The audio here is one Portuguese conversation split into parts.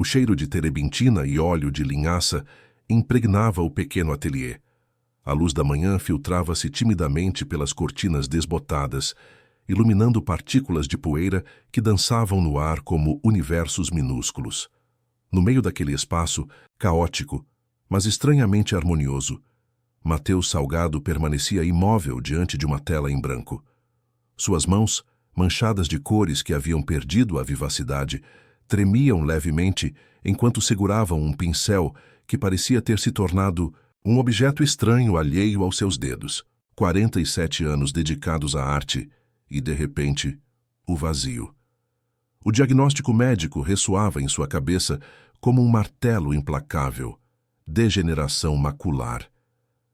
O cheiro de terebintina e óleo de linhaça impregnava o pequeno ateliê. A luz da manhã filtrava-se timidamente pelas cortinas desbotadas, iluminando partículas de poeira que dançavam no ar como universos minúsculos. No meio daquele espaço, caótico, mas estranhamente harmonioso, Mateus Salgado permanecia imóvel diante de uma tela em branco. Suas mãos, manchadas de cores que haviam perdido a vivacidade, tremiam levemente enquanto seguravam um pincel que parecia ter se tornado um objeto estranho alheio aos seus dedos. 47 anos dedicados à arte e, de repente, o vazio. O diagnóstico médico ressoava em sua cabeça como um martelo implacável. Degeneração macular.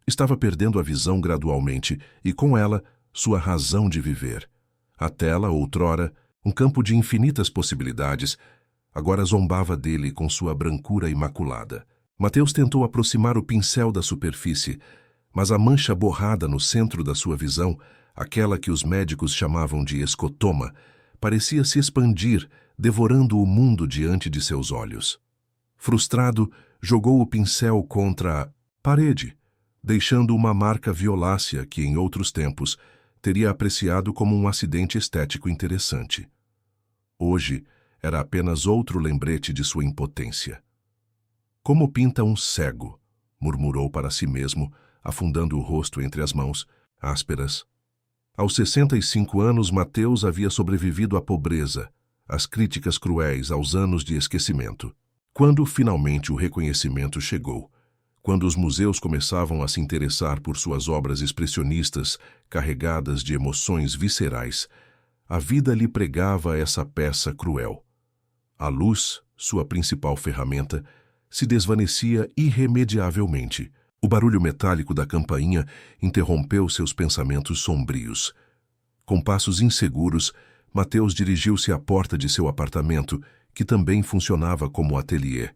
Estava perdendo a visão gradualmente e, com ela, sua razão de viver. A tela, outrora, um campo de infinitas possibilidades, agora zombava dele com sua brancura imaculada. Mateus tentou aproximar o pincel da superfície, mas a mancha borrada no centro da sua visão, aquela que os médicos chamavam de escotoma, parecia se expandir, devorando o mundo diante de seus olhos. Frustrado, jogou o pincel contra a parede, deixando uma marca violácea que, em outros tempos, teria apreciado como um acidente estético interessante. Hoje, era apenas outro lembrete de sua impotência. Como pinta um cego, murmurou para si mesmo, afundando o rosto entre as mãos, ásperas. Aos 65 anos, Mateus havia sobrevivido à pobreza, às críticas cruéis, aos anos de esquecimento. Quando finalmente o reconhecimento chegou, quando os museus começavam a se interessar por suas obras expressionistas, carregadas de emoções viscerais, a vida lhe pregava essa peça cruel. A luz, sua principal ferramenta, se desvanecia irremediavelmente. O barulho metálico da campainha interrompeu seus pensamentos sombrios. Com passos inseguros, Mateus dirigiu-se à porta de seu apartamento, que também funcionava como ateliê.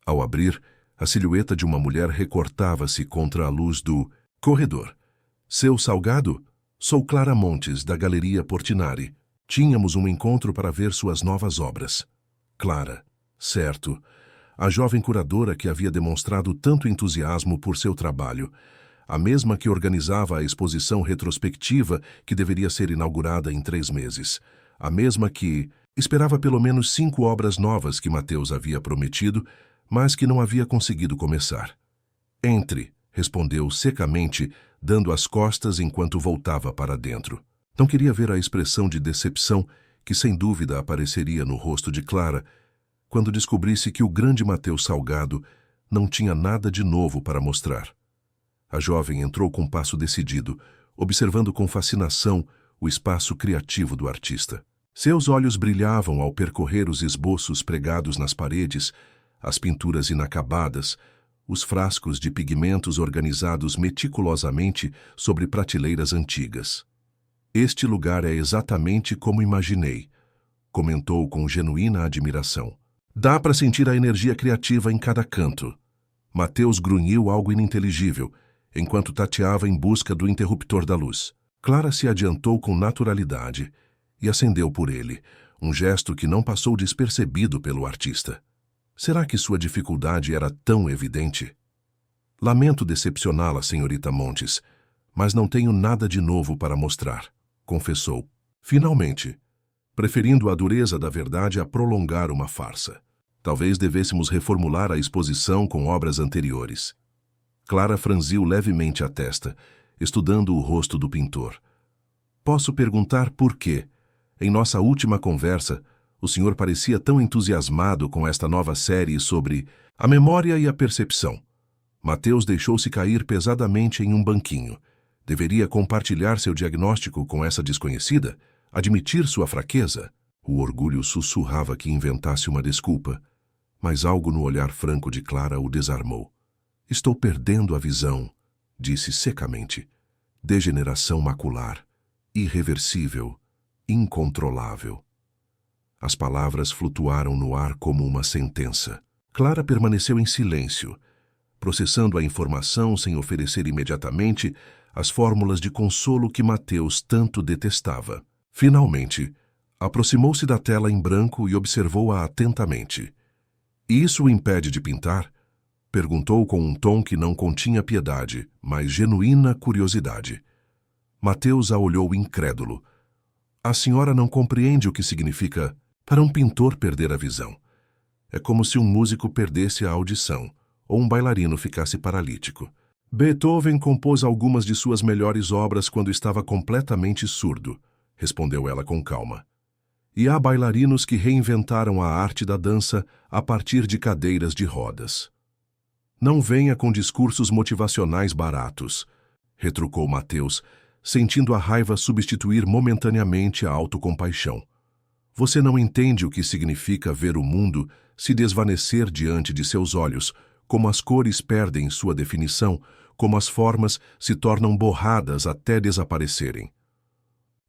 Ao abrir, a silhueta de uma mulher recortava-se contra a luz do corredor. Seu Salgado? Sou Clara Montes, da Galeria Portinari. Tínhamos um encontro para ver suas novas obras. Clara, certo. A jovem curadora que havia demonstrado tanto entusiasmo por seu trabalho, a mesma que organizava a exposição retrospectiva que deveria ser inaugurada em 3 meses, a mesma que esperava pelo menos 5 obras novas que Mateus havia prometido, mas que não havia conseguido começar. Entre, respondeu secamente, dando as costas enquanto voltava para dentro. Não queria ver a expressão de decepção que sem dúvida apareceria no rosto de Clara, quando descobrisse que o grande Mateus Salgado não tinha nada de novo para mostrar. A jovem entrou com passo decidido, observando com fascinação o espaço criativo do artista. Seus olhos brilhavam ao percorrer os esboços pregados nas paredes, as pinturas inacabadas, os frascos de pigmentos organizados meticulosamente sobre prateleiras antigas. Este lugar é exatamente como imaginei, comentou com genuína admiração. Dá para sentir a energia criativa em cada canto. Mateus grunhiu algo ininteligível, enquanto tateava em busca do interruptor da luz. Clara se adiantou com naturalidade e acendeu por ele, um gesto que não passou despercebido pelo artista. Será que sua dificuldade era tão evidente? Lamento decepcioná-la, senhorita Montes, mas não tenho nada de novo para mostrar, confessou. Finalmente, preferindo a dureza da verdade a prolongar uma farsa. Talvez devêssemos reformular a exposição com obras anteriores. Clara franziu levemente a testa, estudando o rosto do pintor. Posso perguntar por quê? Em nossa última conversa, o senhor parecia tão entusiasmado com esta nova série sobre a memória e a percepção. Mateus deixou-se cair pesadamente em um banquinho. Deveria compartilhar seu diagnóstico com essa desconhecida? Admitir sua fraqueza? O orgulho sussurrava que inventasse uma desculpa, mas algo no olhar franco de Clara o desarmou. Estou perdendo a visão, disse secamente. Degeneração macular, irreversível, incontrolável. As palavras flutuaram no ar como uma sentença. Clara permaneceu em silêncio, processando a informação sem oferecer imediatamente as fórmulas de consolo que Mateus tanto detestava. Finalmente, aproximou-se da tela em branco e observou-a atentamente. E isso o impede de pintar? Perguntou com um tom que não continha piedade, mas genuína curiosidade. Mateus a olhou incrédulo. A senhora não compreende o que significa para um pintor perder a visão. É como se um músico perdesse a audição, ou um bailarino ficasse paralítico. Beethoven compôs algumas de suas melhores obras quando estava completamente surdo, respondeu ela com calma. E há bailarinos que reinventaram a arte da dança a partir de cadeiras de rodas. Não venha com discursos motivacionais baratos, retrucou Mateus, sentindo a raiva substituir momentaneamente a autocompaixão. Você não entende o que significa ver o mundo se desvanecer diante de seus olhos, como as cores perdem sua definição, como as formas se tornam borradas até desaparecerem.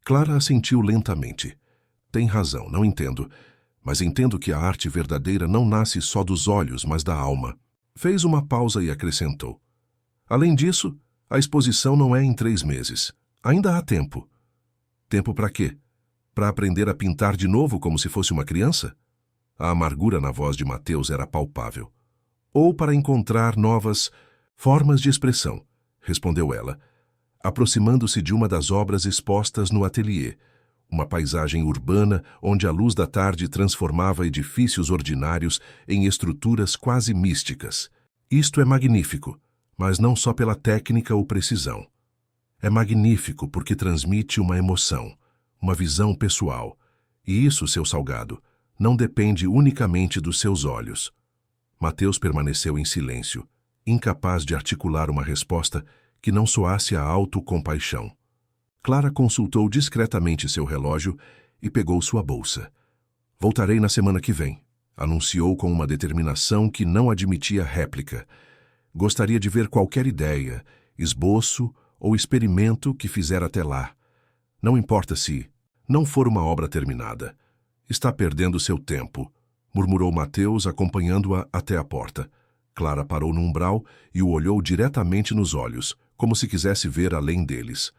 Clara assentiu lentamente. Tem razão, não entendo, mas entendo que a arte verdadeira não nasce só dos olhos, mas da alma. Fez uma pausa e acrescentou. Além disso, a exposição não é em 3 meses. Ainda há tempo. Tempo para quê? Para aprender a pintar de novo como se fosse uma criança? A amargura na voz de Mateus era palpável. Ou para encontrar novas formas de expressão, respondeu ela, aproximando-se de uma das obras expostas no ateliê, uma paisagem urbana onde a luz da tarde transformava edifícios ordinários em estruturas quase místicas. Isto é magnífico, mas não só pela técnica ou precisão. É magnífico porque transmite uma emoção, uma visão pessoal. E isso, seu Salgado, não depende unicamente dos seus olhos. Mateus permaneceu em silêncio, incapaz de articular uma resposta que não soasse a autocompaixão. Clara consultou discretamente seu relógio e pegou sua bolsa. Voltarei na semana que vem, anunciou com uma determinação que não admitia réplica. Gostaria de ver qualquer ideia, esboço ou experimento que fizer até lá. Não importa se não for uma obra terminada. Está perdendo seu tempo, murmurou Mateus, acompanhando-a até a porta. Clara parou no umbral e o olhou diretamente nos olhos, como se quisesse ver além deles.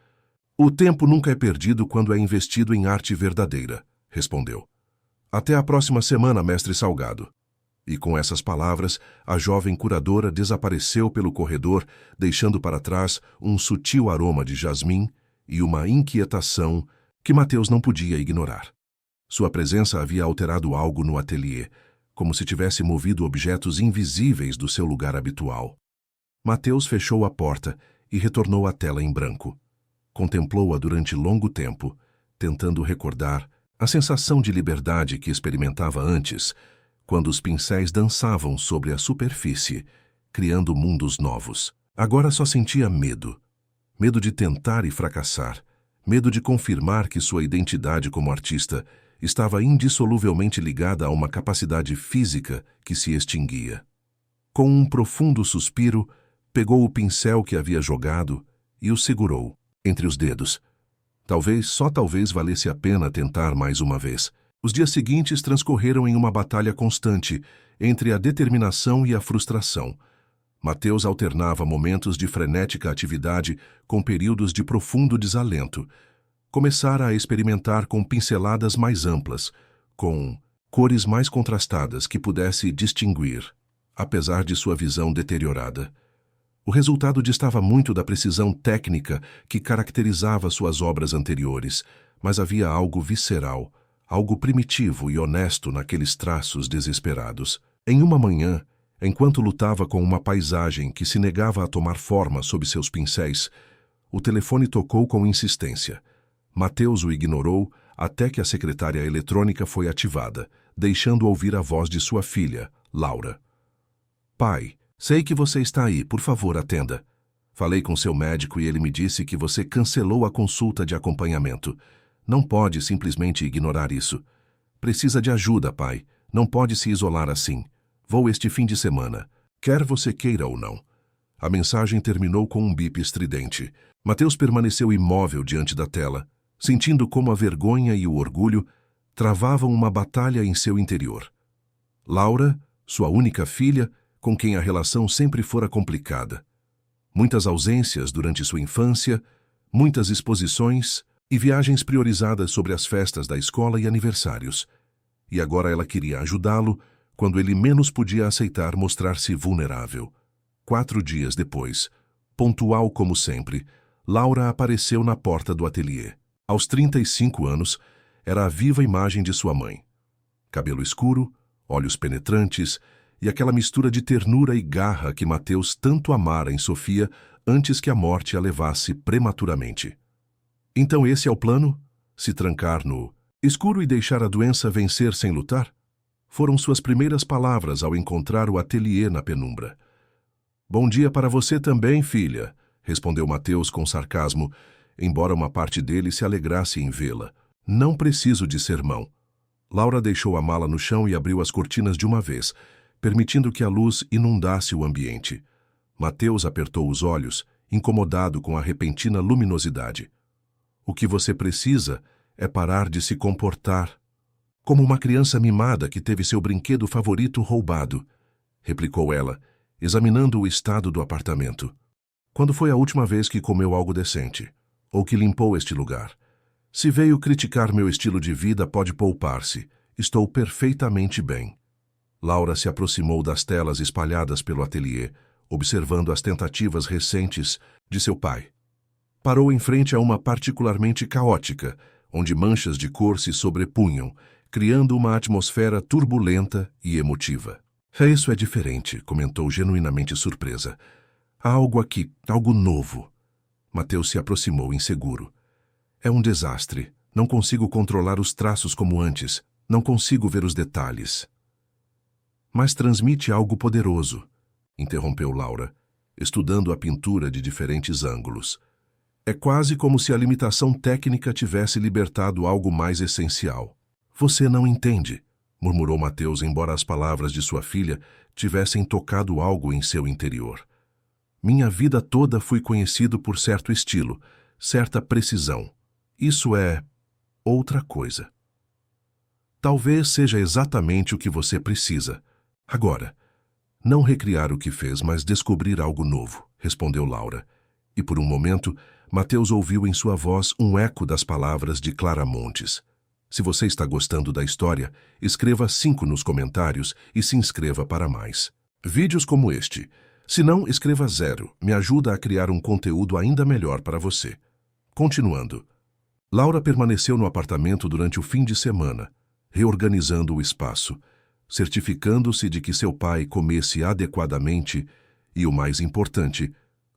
O tempo nunca é perdido quando é investido em arte verdadeira, respondeu. Até a próxima semana, mestre Salgado. E com essas palavras, a jovem curadora desapareceu pelo corredor, deixando para trás um sutil aroma de jasmim e uma inquietação que Mateus não podia ignorar. Sua presença havia alterado algo no ateliê, como se tivesse movido objetos invisíveis do seu lugar habitual. Mateus fechou a porta e retornou à tela em branco. Contemplou-a durante longo tempo, tentando recordar a sensação de liberdade que experimentava antes, quando os pincéis dançavam sobre a superfície, criando mundos novos. Agora só sentia medo. Medo de tentar e fracassar. Medo de confirmar que sua identidade como artista estava indissoluvelmente ligada a uma capacidade física que se extinguia. Com um profundo suspiro, pegou o pincel que havia jogado e o segurou entre os dedos. Talvez, só talvez, valesse a pena tentar mais uma vez. Os dias seguintes transcorreram em uma batalha constante entre a determinação e a frustração. Mateus alternava momentos de frenética atividade com períodos de profundo desalento. Começara a experimentar com pinceladas mais amplas, com cores mais contrastadas que pudesse distinguir, apesar de sua visão deteriorada. O resultado distava muito da precisão técnica que caracterizava suas obras anteriores, mas havia algo visceral, algo primitivo e honesto naqueles traços desesperados. Em uma manhã, enquanto lutava com uma paisagem que se negava a tomar forma sob seus pincéis, o telefone tocou com insistência. Mateus o ignorou até que a secretária eletrônica foi ativada, deixando ouvir a voz de sua filha, Laura. Pai, sei que você está aí, por favor, atenda. Falei com seu médico e ele me disse que você cancelou a consulta de acompanhamento. Não pode simplesmente ignorar isso. Precisa de ajuda, pai. Não pode se isolar assim. Vou este fim de semana, quer você queira ou não. A mensagem terminou com um bip estridente. Mateus permaneceu imóvel diante da tela, sentindo como a vergonha e o orgulho travavam uma batalha em seu interior. Laura, sua única filha, com quem a relação sempre fora complicada. Muitas ausências durante sua infância, muitas exposições e viagens priorizadas sobre as festas da escola e aniversários. E agora ela queria ajudá-lo quando ele menos podia aceitar mostrar-se vulnerável. 4 dias depois, pontual como sempre, Laura apareceu na porta do ateliê. Aos 35 anos, era a viva imagem de sua mãe. Cabelo escuro, olhos penetrantes e aquela mistura de ternura e garra que Mateus tanto amara em Sofia antes que a morte a levasse prematuramente. Então esse é o plano? Se trancar no escuro e deixar a doença vencer sem lutar? Foram suas primeiras palavras ao encontrar o ateliê na penumbra. Bom dia para você também, filha, respondeu Mateus com sarcasmo, embora uma parte dele se alegrasse em vê-la. Não preciso de sermão. Laura deixou a mala no chão e abriu as cortinas de uma vez, permitindo que a luz inundasse o ambiente. Mateus apertou os olhos, incomodado com a repentina luminosidade. O que você precisa é parar de se comportar como uma criança mimada que teve seu brinquedo favorito roubado, replicou ela, examinando o estado do apartamento. Quando foi a última vez que comeu algo decente? Ou que limpou este lugar? Se veio criticar meu estilo de vida, pode poupar-se. Estou perfeitamente bem. Laura se aproximou das telas espalhadas pelo ateliê, observando as tentativas recentes de seu pai. Parou em frente a uma particularmente caótica, onde manchas de cor se sobrepunham, criando uma atmosfera turbulenta e emotiva. Isso é diferente, comentou genuinamente surpresa. Há algo aqui, algo novo. Mateus se aproximou inseguro. É um desastre. Não consigo controlar os traços como antes. Não consigo ver os detalhes. Mas transmite algo poderoso, interrompeu Laura, estudando a pintura de diferentes ângulos. É quase como se a limitação técnica tivesse libertado algo mais essencial. Você não entende, murmurou Mateus, embora as palavras de sua filha tivessem tocado algo em seu interior. Minha vida toda fui conhecido por certo estilo, certa precisão. Isso é outra coisa. Talvez seja exatamente o que você precisa. Agora, não recriar o que fez, mas descobrir algo novo, respondeu Laura. E por um momento, Mateus ouviu em sua voz um eco das palavras de Clara Montes. Se você está gostando da história, escreva 5 nos comentários e se inscreva para mais vídeos como este. Se não, escreva 0. Me ajuda a criar um conteúdo ainda melhor para você. Continuando. Laura permaneceu no apartamento durante o fim de semana, reorganizando o espaço, certificando-se de que seu pai comesse adequadamente e, o mais importante,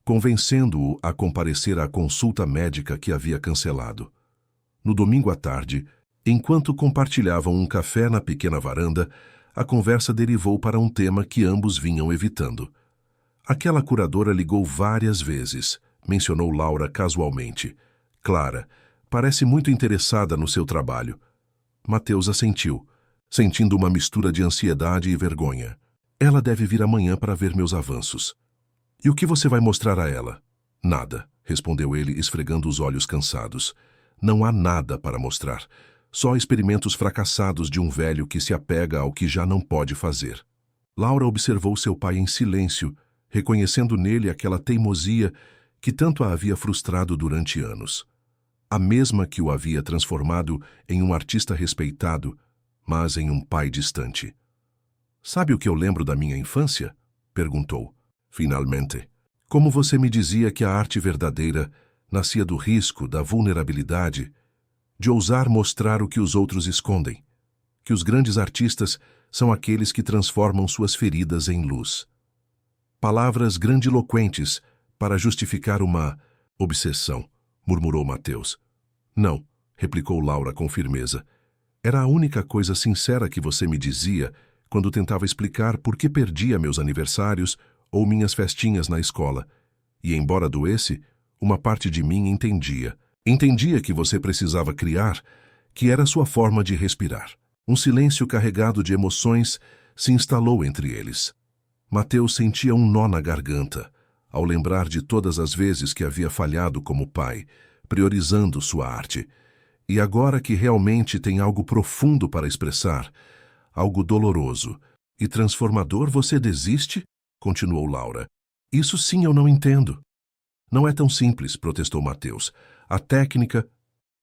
convencendo-o a comparecer à consulta médica que havia cancelado. No domingo à tarde, enquanto compartilhavam um café na pequena varanda, a conversa derivou para um tema que ambos vinham evitando. Aquela curadora ligou várias vezes, mencionou Laura casualmente. Clara, parece muito interessada no seu trabalho. Mateus assentiu, sentindo uma mistura de ansiedade e vergonha. Ela deve vir amanhã para ver meus avanços. E o que você vai mostrar a ela? Nada, respondeu ele, esfregando os olhos cansados. Não há nada para mostrar. Só experimentos fracassados de um velho que se apega ao que já não pode fazer. Laura observou seu pai em silêncio, reconhecendo nele aquela teimosia que tanto a havia frustrado durante anos. A mesma que o havia transformado em um artista respeitado, mas em um pai distante. Sabe o que eu lembro da minha infância? Perguntou. Finalmente. Como você me dizia que a arte verdadeira nascia do risco, da vulnerabilidade, de ousar mostrar o que os outros escondem, que os grandes artistas são aqueles que transformam suas feridas em luz. Palavras grandiloquentes para justificar uma obsessão, murmurou Mateus. Não, replicou Laura com firmeza. Era a única coisa sincera que você me dizia quando tentava explicar por que perdia meus aniversários ou minhas festinhas na escola. E embora doesse, uma parte de mim entendia. Entendia que você precisava criar, que era sua forma de respirar. Um silêncio carregado de emoções se instalou entre eles. Mateus sentia um nó na garganta, ao lembrar de todas as vezes que havia falhado como pai, priorizando sua arte. E agora que realmente tem algo profundo para expressar, algo doloroso e transformador, você desiste? Continuou Laura. Isso sim eu não entendo. Não é tão simples, protestou Mateus. A técnica...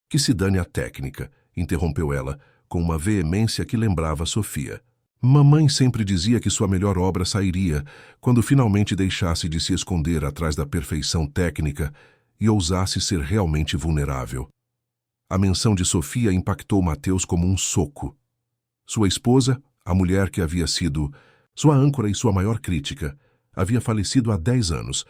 Que se dane a técnica, interrompeu ela, com uma veemência que lembrava Sofia. Mamãe sempre dizia que sua melhor obra sairia quando finalmente deixasse de se esconder atrás da perfeição técnica e ousasse ser realmente vulnerável. A menção de Sofia impactou Mateus como um soco. Sua esposa, a mulher que havia sido sua âncora e sua maior crítica, havia falecido há 10 anos,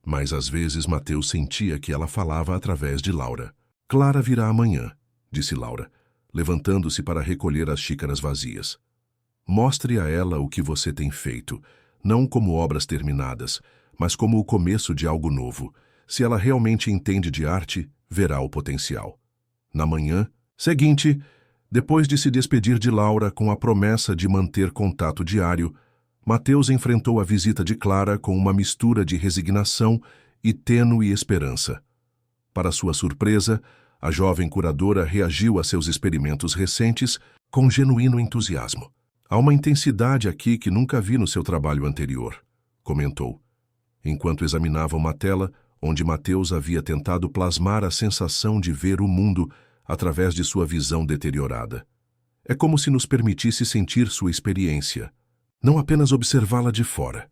mas às vezes Mateus sentia que ela falava através de Laura. Clara virá amanhã, disse Laura, levantando-se para recolher as xícaras vazias. Mostre a ela o que você tem feito, não como obras terminadas, mas como o começo de algo novo. Se ela realmente entende de arte, verá o potencial. Na manhã seguinte, depois de se despedir de Laura com a promessa de manter contato diário, Mateus enfrentou a visita de Clara com uma mistura de resignação e tênue esperança. Para sua surpresa, a jovem curadora reagiu a seus experimentos recentes com genuíno entusiasmo. Há uma intensidade aqui que nunca vi no seu trabalho anterior, comentou, enquanto examinava uma tela onde Mateus havia tentado plasmar a sensação de ver o mundo através de sua visão deteriorada. É como se nos permitisse sentir sua experiência, não apenas observá-la de fora.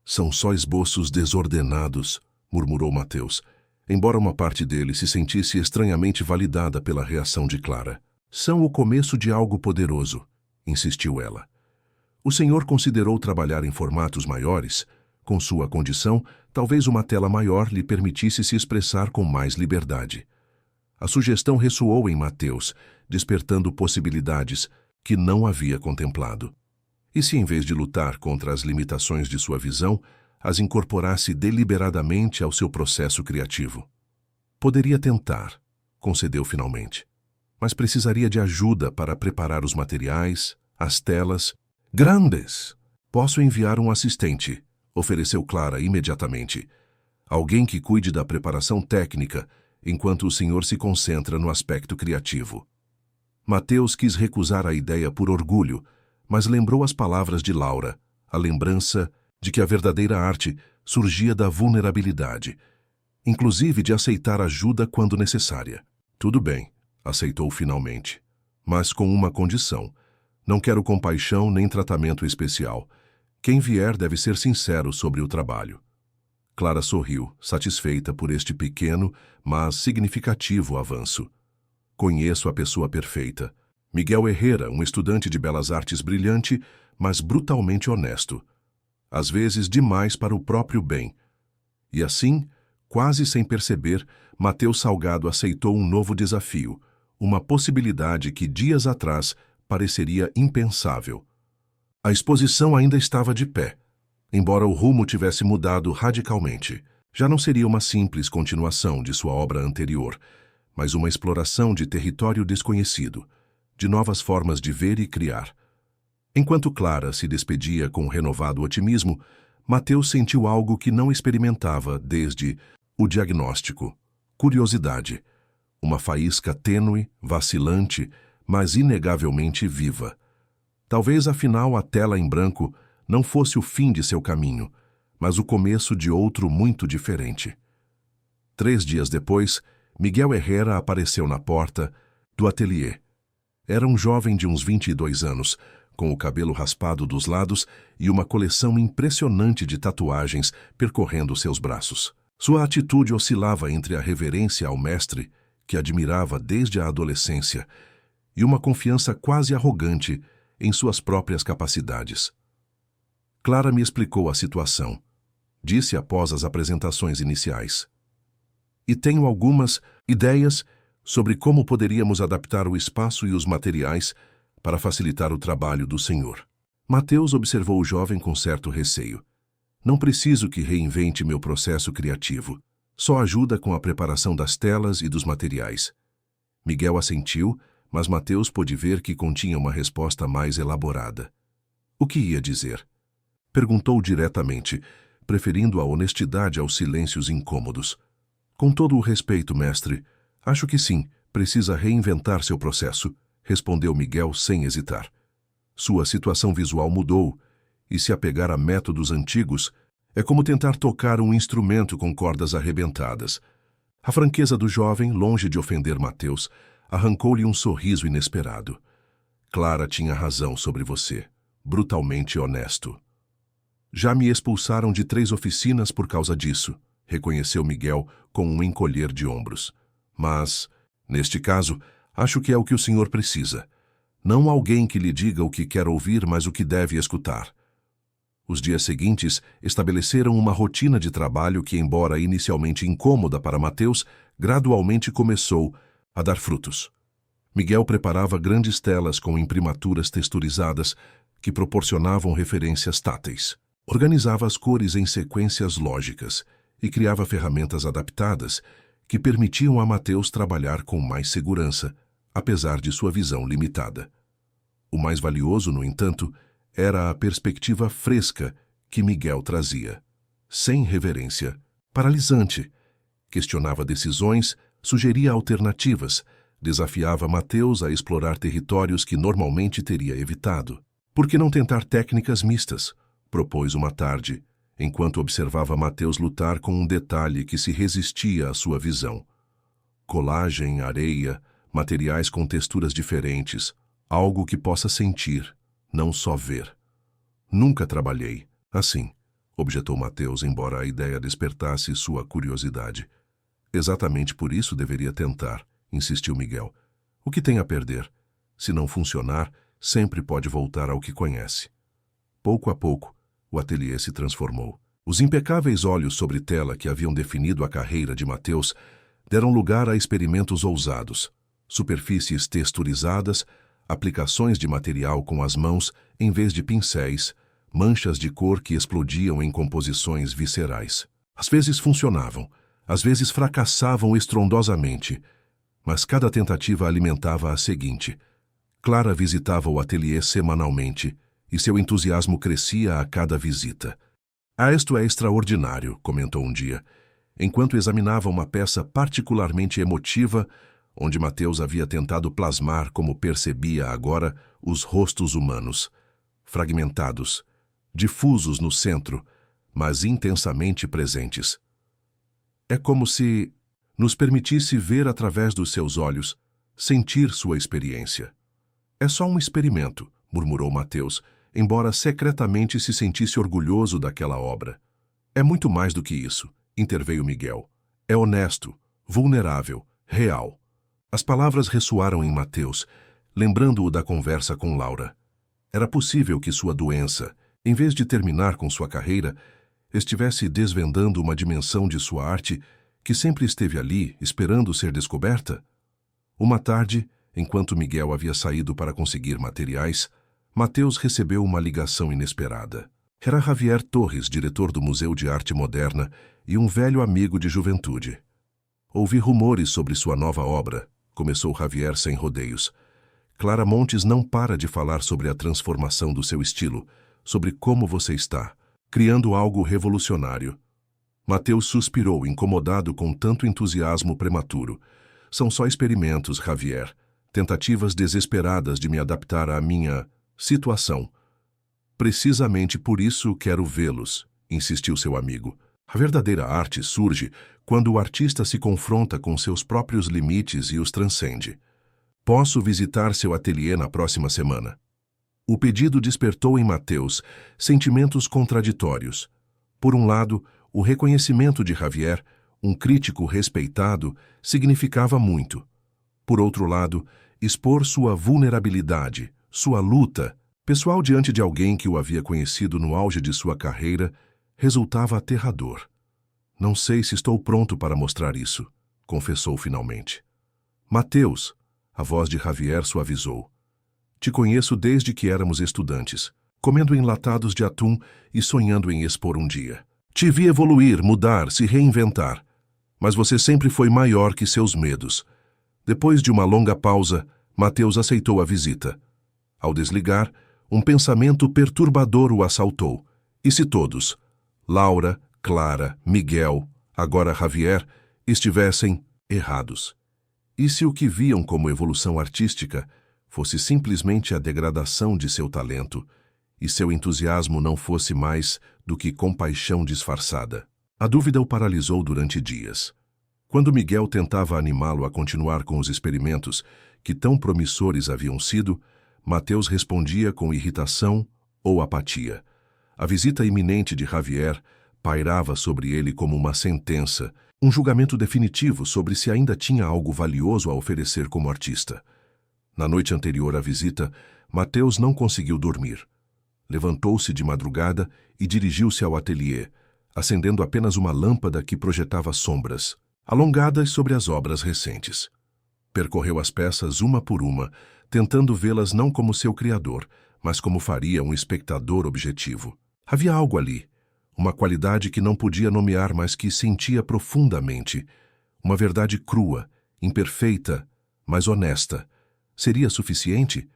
São só esboços desordenados, murmurou Mateus, embora uma parte dele se sentisse estranhamente validada pela reação de Clara. São o começo de algo poderoso, insistiu ela. O senhor considerou trabalhar em formatos maiores? Com sua condição, talvez uma tela maior lhe permitisse se expressar com mais liberdade. A sugestão ressoou em Mateus, despertando possibilidades que não havia contemplado. E se, em vez de lutar contra as limitações de sua visão, as incorporasse deliberadamente ao seu processo criativo? Poderia tentar, concedeu finalmente, mas precisaria de ajuda para preparar os materiais, as telas. Grandes! Posso enviar um assistente, ofereceu Clara imediatamente. Alguém que cuide da preparação técnica, enquanto o senhor se concentra no aspecto criativo. Mateus quis recusar a ideia por orgulho, mas lembrou as palavras de Laura, a lembrança de que a verdadeira arte surgia da vulnerabilidade, inclusive de aceitar ajuda quando necessária. Tudo bem, aceitou finalmente, mas com uma condição. Não quero compaixão nem tratamento especial. Quem vier deve ser sincero sobre o trabalho. Clara sorriu, satisfeita por este pequeno, mas significativo avanço. Conheço a pessoa perfeita. Miguel Herrera, um estudante de belas artes brilhante, mas brutalmente honesto. Às vezes demais para o próprio bem. E assim, quase sem perceber, Mateus Salgado aceitou um novo desafio, uma possibilidade que dias atrás pareceria impensável. A exposição ainda estava de pé, embora o rumo tivesse mudado radicalmente. Já não seria uma simples continuação de sua obra anterior, mas uma exploração de território desconhecido, de novas formas de ver e criar. Enquanto Clara se despedia com renovado otimismo, Mateus sentiu algo que não experimentava desde o diagnóstico: curiosidade. Uma faísca tênue, vacilante, mas inegavelmente viva. Talvez afinal a tela em branco não fosse o fim de seu caminho, mas o começo de outro muito diferente. 3 dias depois, Miguel Herrera apareceu na porta do ateliê. Era um jovem de uns 22 anos, com o cabelo raspado dos lados e uma coleção impressionante de tatuagens percorrendo seus braços. Sua atitude oscilava entre a reverência ao mestre, que admirava desde a adolescência, e uma confiança quase arrogante em suas próprias capacidades. Clara me explicou a situação, disse após as apresentações iniciais. E tenho algumas ideias sobre como poderíamos adaptar o espaço e os materiais para facilitar o trabalho do senhor. Mateus observou o jovem com certo receio. Não preciso que reinvente meu processo criativo. Só ajuda com a preparação das telas e dos materiais. Miguel assentiu, mas Mateus pôde ver que continha uma resposta mais elaborada. O que ia dizer? Perguntou diretamente, preferindo a honestidade aos silêncios incômodos. Com todo o respeito, mestre, acho que sim, precisa reinventar seu processo, respondeu Miguel sem hesitar. Sua situação visual mudou, e se apegar a métodos antigos é como tentar tocar um instrumento com cordas arrebentadas. A franqueza do jovem, longe de ofender Mateus, arrancou-lhe um sorriso inesperado. Clara tinha razão sobre você. brutalmente honesto. Já me expulsaram de 3 oficinas por causa disso, reconheceu Miguel com um encolher de ombros. Mas, neste caso, acho que é o que o senhor precisa. Não alguém que lhe diga o que quer ouvir, mas o que deve escutar. Os dias seguintes estabeleceram uma rotina de trabalho que, embora inicialmente incômoda para Mateus, gradualmente começou a dar frutos. Miguel preparava grandes telas com imprimaturas texturizadas que proporcionavam referências táteis. Organizava as cores em sequências lógicas e criava ferramentas adaptadas que permitiam a Mateus trabalhar com mais segurança, apesar de sua visão limitada. O mais valioso, no entanto, era a perspectiva fresca que Miguel trazia. Sem reverência, paralisante. Questionava decisões, sugeria alternativas, desafiava Mateus a explorar territórios que normalmente teria evitado. Por que não tentar técnicas mistas? Propôs uma tarde, enquanto observava Mateus lutar com um detalhe que se resistia à sua visão. Colagem, areia, materiais com texturas diferentes, algo que possa sentir, não só ver. Nunca trabalhei assim, objetou Mateus, embora a ideia despertasse sua curiosidade. Exatamente por isso deveria tentar, insistiu Miguel. O que tem a perder? Se não funcionar, sempre pode voltar ao que conhece. Pouco a pouco, o ateliê se transformou. Os impecáveis olhos sobre tela que haviam definido a carreira de Mateus deram lugar a experimentos ousados, superfícies texturizadas, aplicações de material com as mãos em vez de pincéis, manchas de cor que explodiam em composições viscerais. Às vezes funcionavam, às vezes fracassavam estrondosamente, mas cada tentativa alimentava a seguinte. Clara visitava o ateliê semanalmente, e seu entusiasmo crescia a cada visita. Isto é extraordinário, comentou um dia, enquanto examinava uma peça particularmente emotiva, onde Mateus havia tentado plasmar como percebia agora os rostos humanos, fragmentados, difusos no centro, mas intensamente presentes. É como se nos permitisse ver através dos seus olhos, sentir sua experiência. É só um experimento, murmurou Mateus, embora secretamente se sentisse orgulhoso daquela obra. É muito mais do que isso, interveio Miguel. É honesto, vulnerável, real. As palavras ressoaram em Mateus, lembrando-o da conversa com Laura. Era possível que sua doença, em vez de terminar com sua carreira, estivesse desvendando uma dimensão de sua arte que sempre esteve ali, esperando ser descoberta? Uma tarde, enquanto Miguel havia saído para conseguir materiais, Mateus recebeu uma ligação inesperada. Era Javier Torres, diretor do Museu de Arte Moderna e um velho amigo de juventude. Ouvi rumores sobre sua nova obra, começou Javier sem rodeios. Clara Montes não para de falar sobre a transformação do seu estilo, sobre como você está, criando algo revolucionário. Mateus suspirou, incomodado com tanto entusiasmo prematuro. São só experimentos, Javier, tentativas desesperadas de me adaptar à minha situação. Precisamente por isso quero vê-los, insistiu seu amigo. A verdadeira arte surge quando o artista se confronta com seus próprios limites e os transcende. Posso visitar seu ateliê na próxima semana. O pedido despertou em Mateus sentimentos contraditórios. Por um lado, o reconhecimento de Javier, um crítico respeitado, significava muito. Por outro lado, expor sua vulnerabilidade, sua luta, pessoal diante de alguém que o havia conhecido no auge de sua carreira, resultava aterrador. Não sei se estou pronto para mostrar isso, confessou finalmente. Mateus, a voz de Javier suavizou. Te conheço desde que éramos estudantes, comendo enlatados de atum e sonhando em expor um dia. Te vi evoluir, mudar, se reinventar. Mas você sempre foi maior que seus medos. Depois de uma longa pausa, Mateus aceitou a visita. Ao desligar, um pensamento perturbador o assaltou. E se todos, Laura, Clara, Miguel, agora Javier, estivessem errados? E se o que viam como evolução artística fosse simplesmente a degradação de seu talento, e seu entusiasmo não fosse mais do que compaixão disfarçada? A dúvida o paralisou durante dias. Quando Miguel tentava animá-lo a continuar com os experimentos que tão promissores haviam sido, Mateus respondia com irritação ou apatia. A visita iminente de Javier pairava sobre ele como uma sentença, um julgamento definitivo sobre se ainda tinha algo valioso a oferecer como artista. Na noite anterior à visita, Mateus não conseguiu dormir. Levantou-se de madrugada e dirigiu-se ao ateliê, acendendo apenas uma lâmpada que projetava sombras, alongadas sobre as obras recentes. Percorreu as peças uma por uma, tentando vê-las não como seu criador, mas como faria um espectador objetivo. Havia algo ali, uma qualidade que não podia nomear, mas que sentia profundamente. Uma verdade crua, imperfeita, mas honesta. Seria suficiente?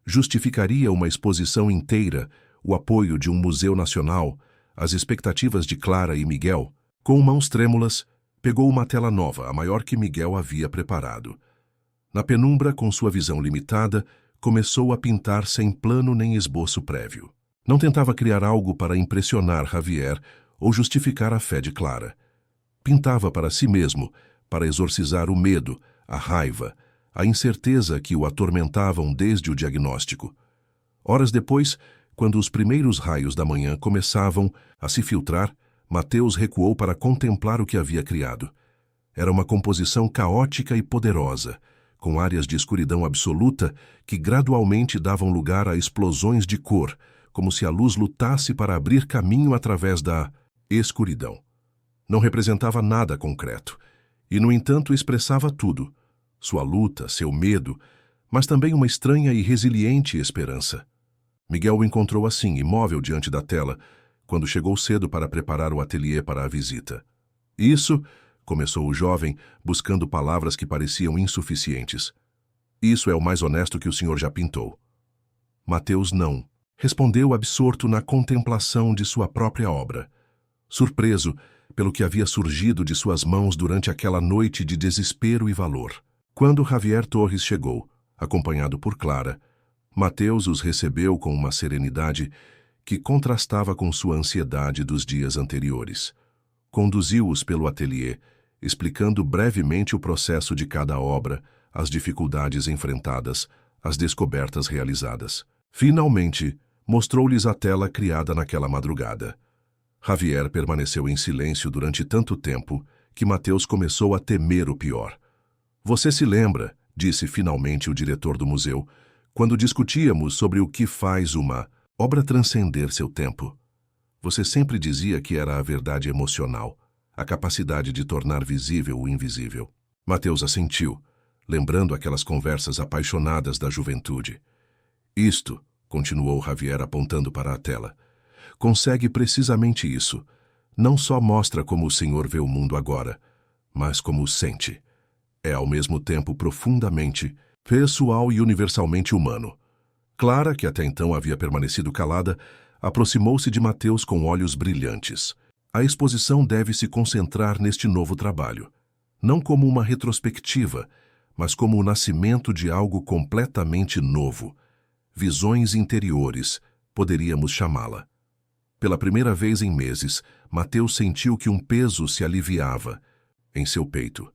Justificaria uma exposição inteira, o apoio de um museu nacional, as expectativas de Clara e Miguel? Com mãos trêmulas, pegou uma tela nova, a maior que Miguel havia preparado. Na penumbra, com sua visão limitada, começou a pintar sem plano nem esboço prévio. Não tentava criar algo para impressionar Javier ou justificar a fé de Clara. Pintava para si mesmo, para exorcizar o medo, a raiva, a incerteza que o atormentavam desde o diagnóstico. Horas depois, quando os primeiros raios da manhã começavam a se filtrar, Mateus recuou para contemplar o que havia criado. Era uma composição caótica e poderosa, com áreas de escuridão absoluta que gradualmente davam lugar a explosões de cor, como se a luz lutasse para abrir caminho através da escuridão. Não representava nada concreto, e, no entanto, expressava tudo: sua luta, seu medo, mas também uma estranha e resiliente esperança. Miguel o encontrou assim, imóvel diante da tela, quando chegou cedo para preparar o ateliê para a visita. Isso, começou o jovem, buscando palavras que pareciam insuficientes. Isso é o mais honesto que o senhor já pintou. Mateus não. Respondeu absorto na contemplação de sua própria obra, surpreso pelo que havia surgido de suas mãos durante aquela noite de desespero e valor. Quando Javier Torres chegou, acompanhado por Clara, Mateus os recebeu com uma serenidade que contrastava com sua ansiedade dos dias anteriores. Conduziu-os pelo ateliê, explicando brevemente o processo de cada obra, as dificuldades enfrentadas, as descobertas realizadas. Finalmente, mostrou-lhes a tela criada naquela madrugada. Javier permaneceu em silêncio durante tanto tempo que Mateus começou a temer o pior. Você se lembra, disse finalmente o diretor do museu, quando discutíamos sobre o que faz uma obra transcender seu tempo. Você sempre dizia que era a verdade emocional, a capacidade de tornar visível o invisível. Mateus assentiu, lembrando aquelas conversas apaixonadas da juventude. Isto, continuou Javier apontando para a tela, consegue precisamente isso. Não só mostra como o senhor vê o mundo agora, mas como o sente. É ao mesmo tempo profundamente, pessoal e universalmente humano. Clara, que até então havia permanecido calada, aproximou-se de Mateus com olhos brilhantes. A exposição deve se concentrar neste novo trabalho, não como uma retrospectiva, mas como o nascimento de algo completamente novo. Visões interiores, poderíamos chamá-la. Pela primeira vez em meses, Mateus sentiu que um peso se aliviava em seu peito.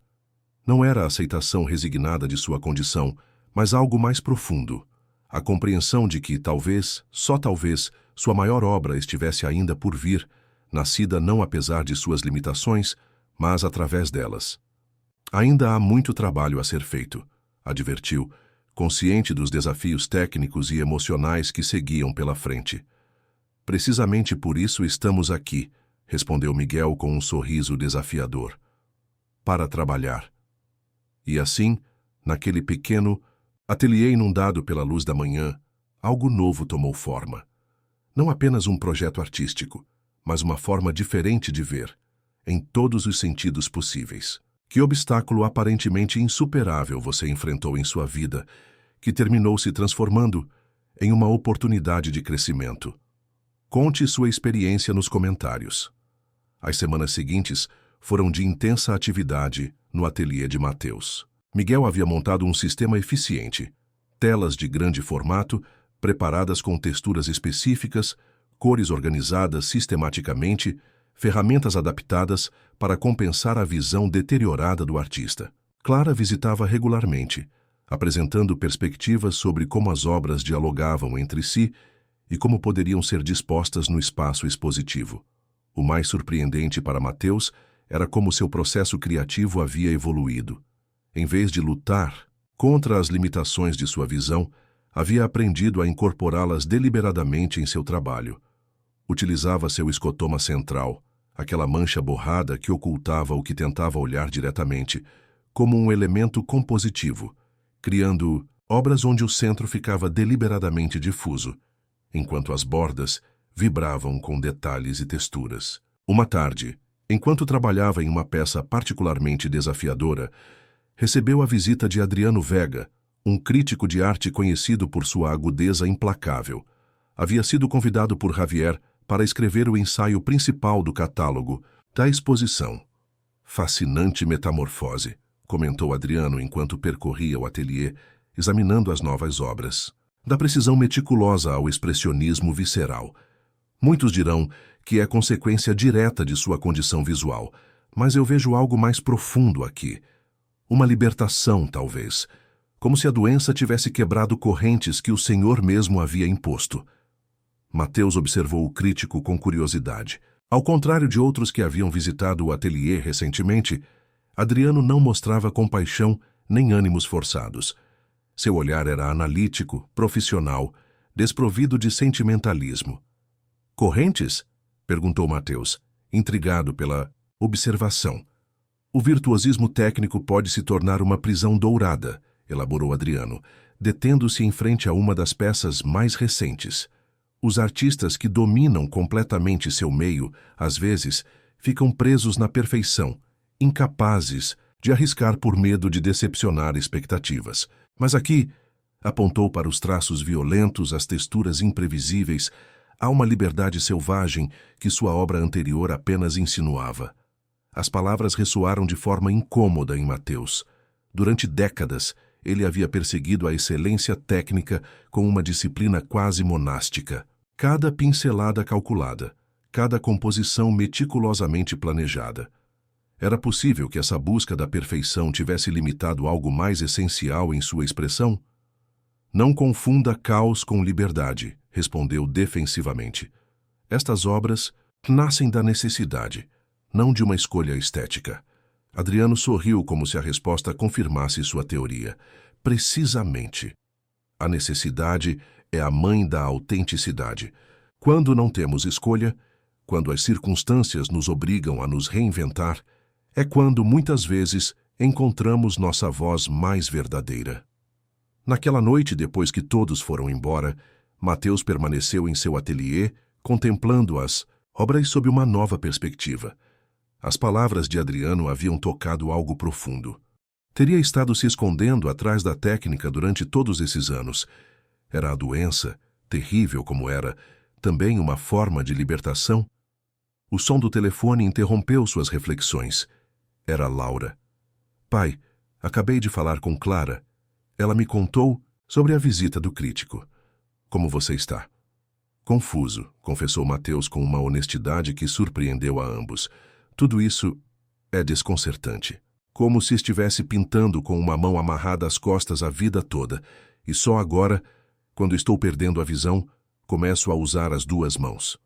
Não era a aceitação resignada de sua condição, mas algo mais profundo. A compreensão de que talvez, só talvez, sua maior obra estivesse ainda por vir, nascida não apesar de suas limitações, mas através delas. Ainda há muito trabalho a ser feito, advertiu, consciente dos desafios técnicos e emocionais que seguiam pela frente. Precisamente por isso estamos aqui, respondeu Miguel com um sorriso desafiador. Para trabalhar. E assim, naquele pequeno ateliê inundado pela luz da manhã, algo novo tomou forma. Não apenas um projeto artístico, mas uma forma diferente de ver, em todos os sentidos possíveis. Que obstáculo aparentemente insuperável você enfrentou em sua vida, que terminou se transformando em uma oportunidade de crescimento? Conte sua experiência nos comentários. As semanas seguintes foram de intensa atividade no ateliê de Mateus. Miguel havia montado um sistema eficiente, telas de grande formato, preparadas com texturas específicas, cores organizadas sistematicamente, ferramentas adaptadas para compensar a visão deteriorada do artista. Clara visitava regularmente, apresentando perspectivas sobre como as obras dialogavam entre si e como poderiam ser dispostas no espaço expositivo. O mais surpreendente para Mateus era como seu processo criativo havia evoluído. Em vez de lutar contra as limitações de sua visão, havia aprendido a incorporá-las deliberadamente em seu trabalho. Utilizava seu escotoma central, aquela mancha borrada que ocultava o que tentava olhar diretamente, como um elemento compositivo, criando obras onde o centro ficava deliberadamente difuso, enquanto as bordas vibravam com detalhes e texturas. Uma tarde, enquanto trabalhava em uma peça particularmente desafiadora, recebeu a visita de Adriano Vega, um crítico de arte conhecido por sua agudeza implacável. Havia sido convidado por Javier para escrever o ensaio principal do catálogo da exposição. Fascinante metamorfose, comentou Adriano enquanto percorria o ateliê, examinando as novas obras. Da precisão meticulosa ao expressionismo visceral. Muitos dirão que é consequência direta de sua condição visual, mas eu vejo algo mais profundo aqui. Uma libertação, talvez, como se a doença tivesse quebrado correntes que o Senhor mesmo havia imposto. Mateus observou o crítico com curiosidade. Ao contrário de outros que haviam visitado o ateliê recentemente, Adriano não mostrava compaixão nem ânimos forçados. Seu olhar era analítico, profissional, desprovido de sentimentalismo. Correntes? Perguntou Mateus, intrigado pela observação. O virtuosismo técnico pode se tornar uma prisão dourada, elaborou Adriano, detendo-se em frente a uma das peças mais recentes. Os artistas que dominam completamente seu meio, às vezes, ficam presos na perfeição, incapazes de arriscar por medo de decepcionar expectativas. Mas aqui, apontou para os traços violentos, as texturas imprevisíveis, há uma liberdade selvagem que sua obra anterior apenas insinuava. As palavras ressoaram de forma incômoda em Mateus. Durante décadas, ele havia perseguido a excelência técnica com uma disciplina quase monástica. Cada pincelada calculada, cada composição meticulosamente planejada. Era possível que essa busca da perfeição tivesse limitado algo mais essencial em sua expressão? Não confunda caos com liberdade, respondeu defensivamente. Estas obras nascem da necessidade, não de uma escolha estética. Adriano sorriu como se a resposta confirmasse sua teoria. Precisamente. A necessidade é a mãe da autenticidade. Quando não temos escolha, quando as circunstâncias nos obrigam a nos reinventar, é quando, muitas vezes, encontramos nossa voz mais verdadeira. Naquela noite, depois que todos foram embora, Mateus permaneceu em seu ateliê, contemplando as obras sob uma nova perspectiva. As palavras de Adriano haviam tocado algo profundo. Teria estado se escondendo atrás da técnica durante todos esses anos. Era a doença, terrível como era, também uma forma de libertação? O som do telefone interrompeu suas reflexões. Era Laura. Pai, acabei de falar com Clara. Ela me contou sobre a visita do crítico. Como você está? Confuso, confessou Mateus com uma honestidade que surpreendeu a ambos. Tudo isso é desconcertante. Como se estivesse pintando com uma mão amarrada às costas a vida toda, e só agora, quando estou perdendo a visão, começo a usar as duas mãos.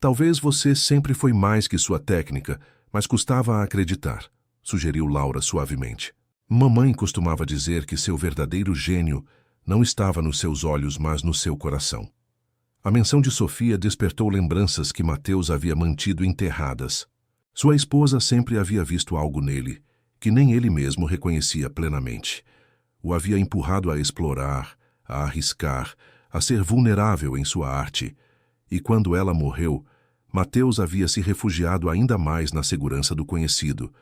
Talvez você sempre foi mais que sua técnica, mas custava a acreditar, sugeriu Laura suavemente. Mamãe costumava dizer que seu verdadeiro gênio não estava nos seus olhos, mas no seu coração. A menção de Sofia despertou lembranças que Mateus havia mantido enterradas. Sua esposa sempre havia visto algo nele, que nem ele mesmo reconhecia plenamente. O havia empurrado a explorar, a arriscar, a ser vulnerável em sua arte. E quando ela morreu, Mateus havia se refugiado ainda mais na segurança do conhecido,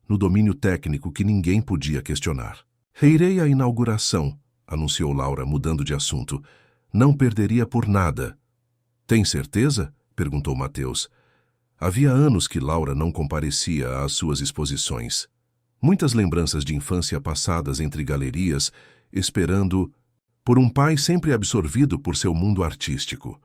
no domínio técnico que ninguém podia questionar. Reirei à inauguração, anunciou Laura, mudando de assunto. Não perderia por nada. Tem certeza? Perguntou Mateus. Havia anos que Laura não comparecia às suas exposições. Muitas lembranças de infância passadas entre galerias, esperando por um pai sempre absorvido por seu mundo artístico.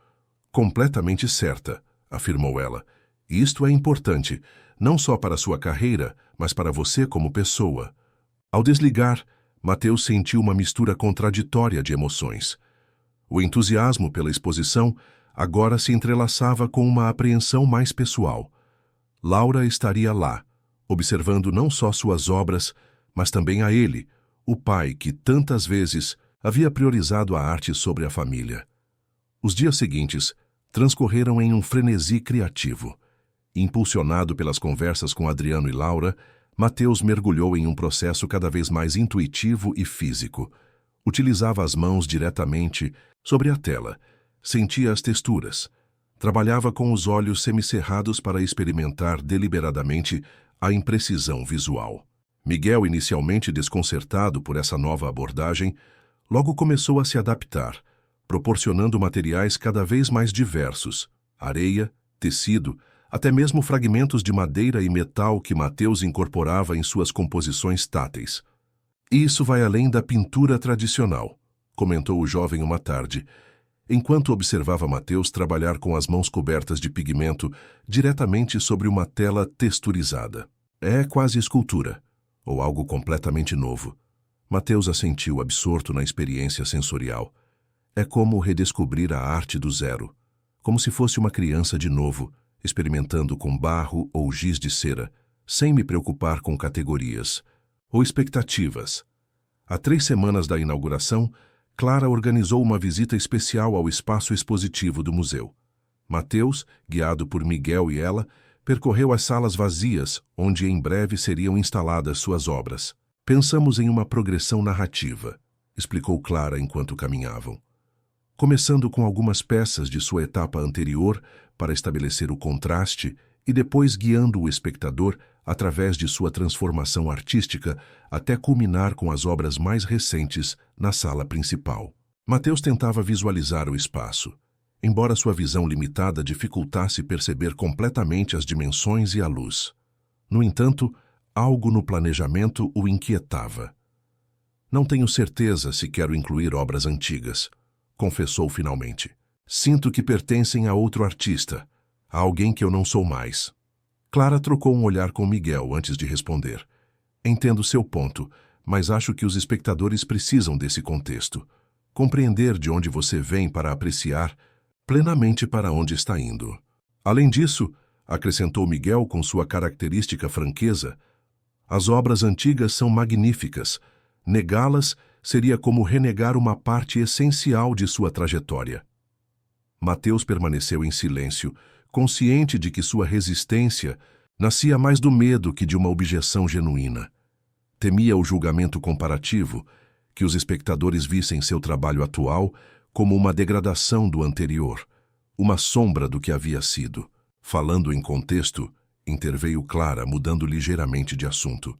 Completamente certa, afirmou ela. Isto é importante, não só para sua carreira, mas para você como pessoa. Ao desligar, Mateus sentiu uma mistura contraditória de emoções. O entusiasmo pela exposição agora se entrelaçava com uma apreensão mais pessoal. Laura estaria lá, observando não só suas obras, mas também a ele, o pai que tantas vezes havia priorizado a arte sobre a família. Os dias seguintes transcorreram em um frenesi criativo. Impulsionado pelas conversas com Adriano e Laura, Mateus mergulhou em um processo cada vez mais intuitivo e físico. Utilizava as mãos diretamente sobre a tela, sentia as texturas, trabalhava com os olhos semicerrados para experimentar deliberadamente a imprecisão visual. Miguel, inicialmente desconcertado por essa nova abordagem, logo começou a se adaptar, proporcionando materiais cada vez mais diversos, areia, tecido, até mesmo fragmentos de madeira e metal que Mateus incorporava em suas composições táteis. Isso vai além da pintura tradicional, comentou o jovem uma tarde, enquanto observava Mateus trabalhar com as mãos cobertas de pigmento diretamente sobre uma tela texturizada. É quase escultura, ou algo completamente novo. Mateus assentiu absorto na experiência sensorial. É como redescobrir a arte do zero, como se fosse uma criança de novo, experimentando com barro ou giz de cera, sem me preocupar com categorias ou expectativas. Há 3 semanas da inauguração, Clara organizou uma visita especial ao espaço expositivo do museu. Mateus, guiado por Miguel e ela, percorreu as salas vazias, onde em breve seriam instaladas suas obras. Pensamos em uma progressão narrativa, explicou Clara enquanto caminhavam. Começando com algumas peças de sua etapa anterior para estabelecer o contraste e depois guiando o espectador através de sua transformação artística até culminar com as obras mais recentes na sala principal. Mateus tentava visualizar o espaço, embora sua visão limitada dificultasse perceber completamente as dimensões e a luz. No entanto, algo no planejamento o inquietava. Não tenho certeza se quero incluir obras antigas, confessou finalmente. Sinto que pertencem a outro artista, a alguém que eu não sou mais. Clara trocou um olhar com Miguel antes de responder. Entendo seu ponto, mas acho que os espectadores precisam desse contexto. Compreender de onde você vem para apreciar plenamente para onde está indo. Além disso, acrescentou Miguel com sua característica franqueza, as obras antigas são magníficas. Negá-las seria como renegar uma parte essencial de sua trajetória. Mateus permaneceu em silêncio, consciente de que sua resistência nascia mais do medo que de uma objeção genuína. Temia o julgamento comparativo, que os espectadores vissem seu trabalho atual como uma degradação do anterior, uma sombra do que havia sido. Falando em contexto, interveio Clara, mudando ligeiramente de assunto.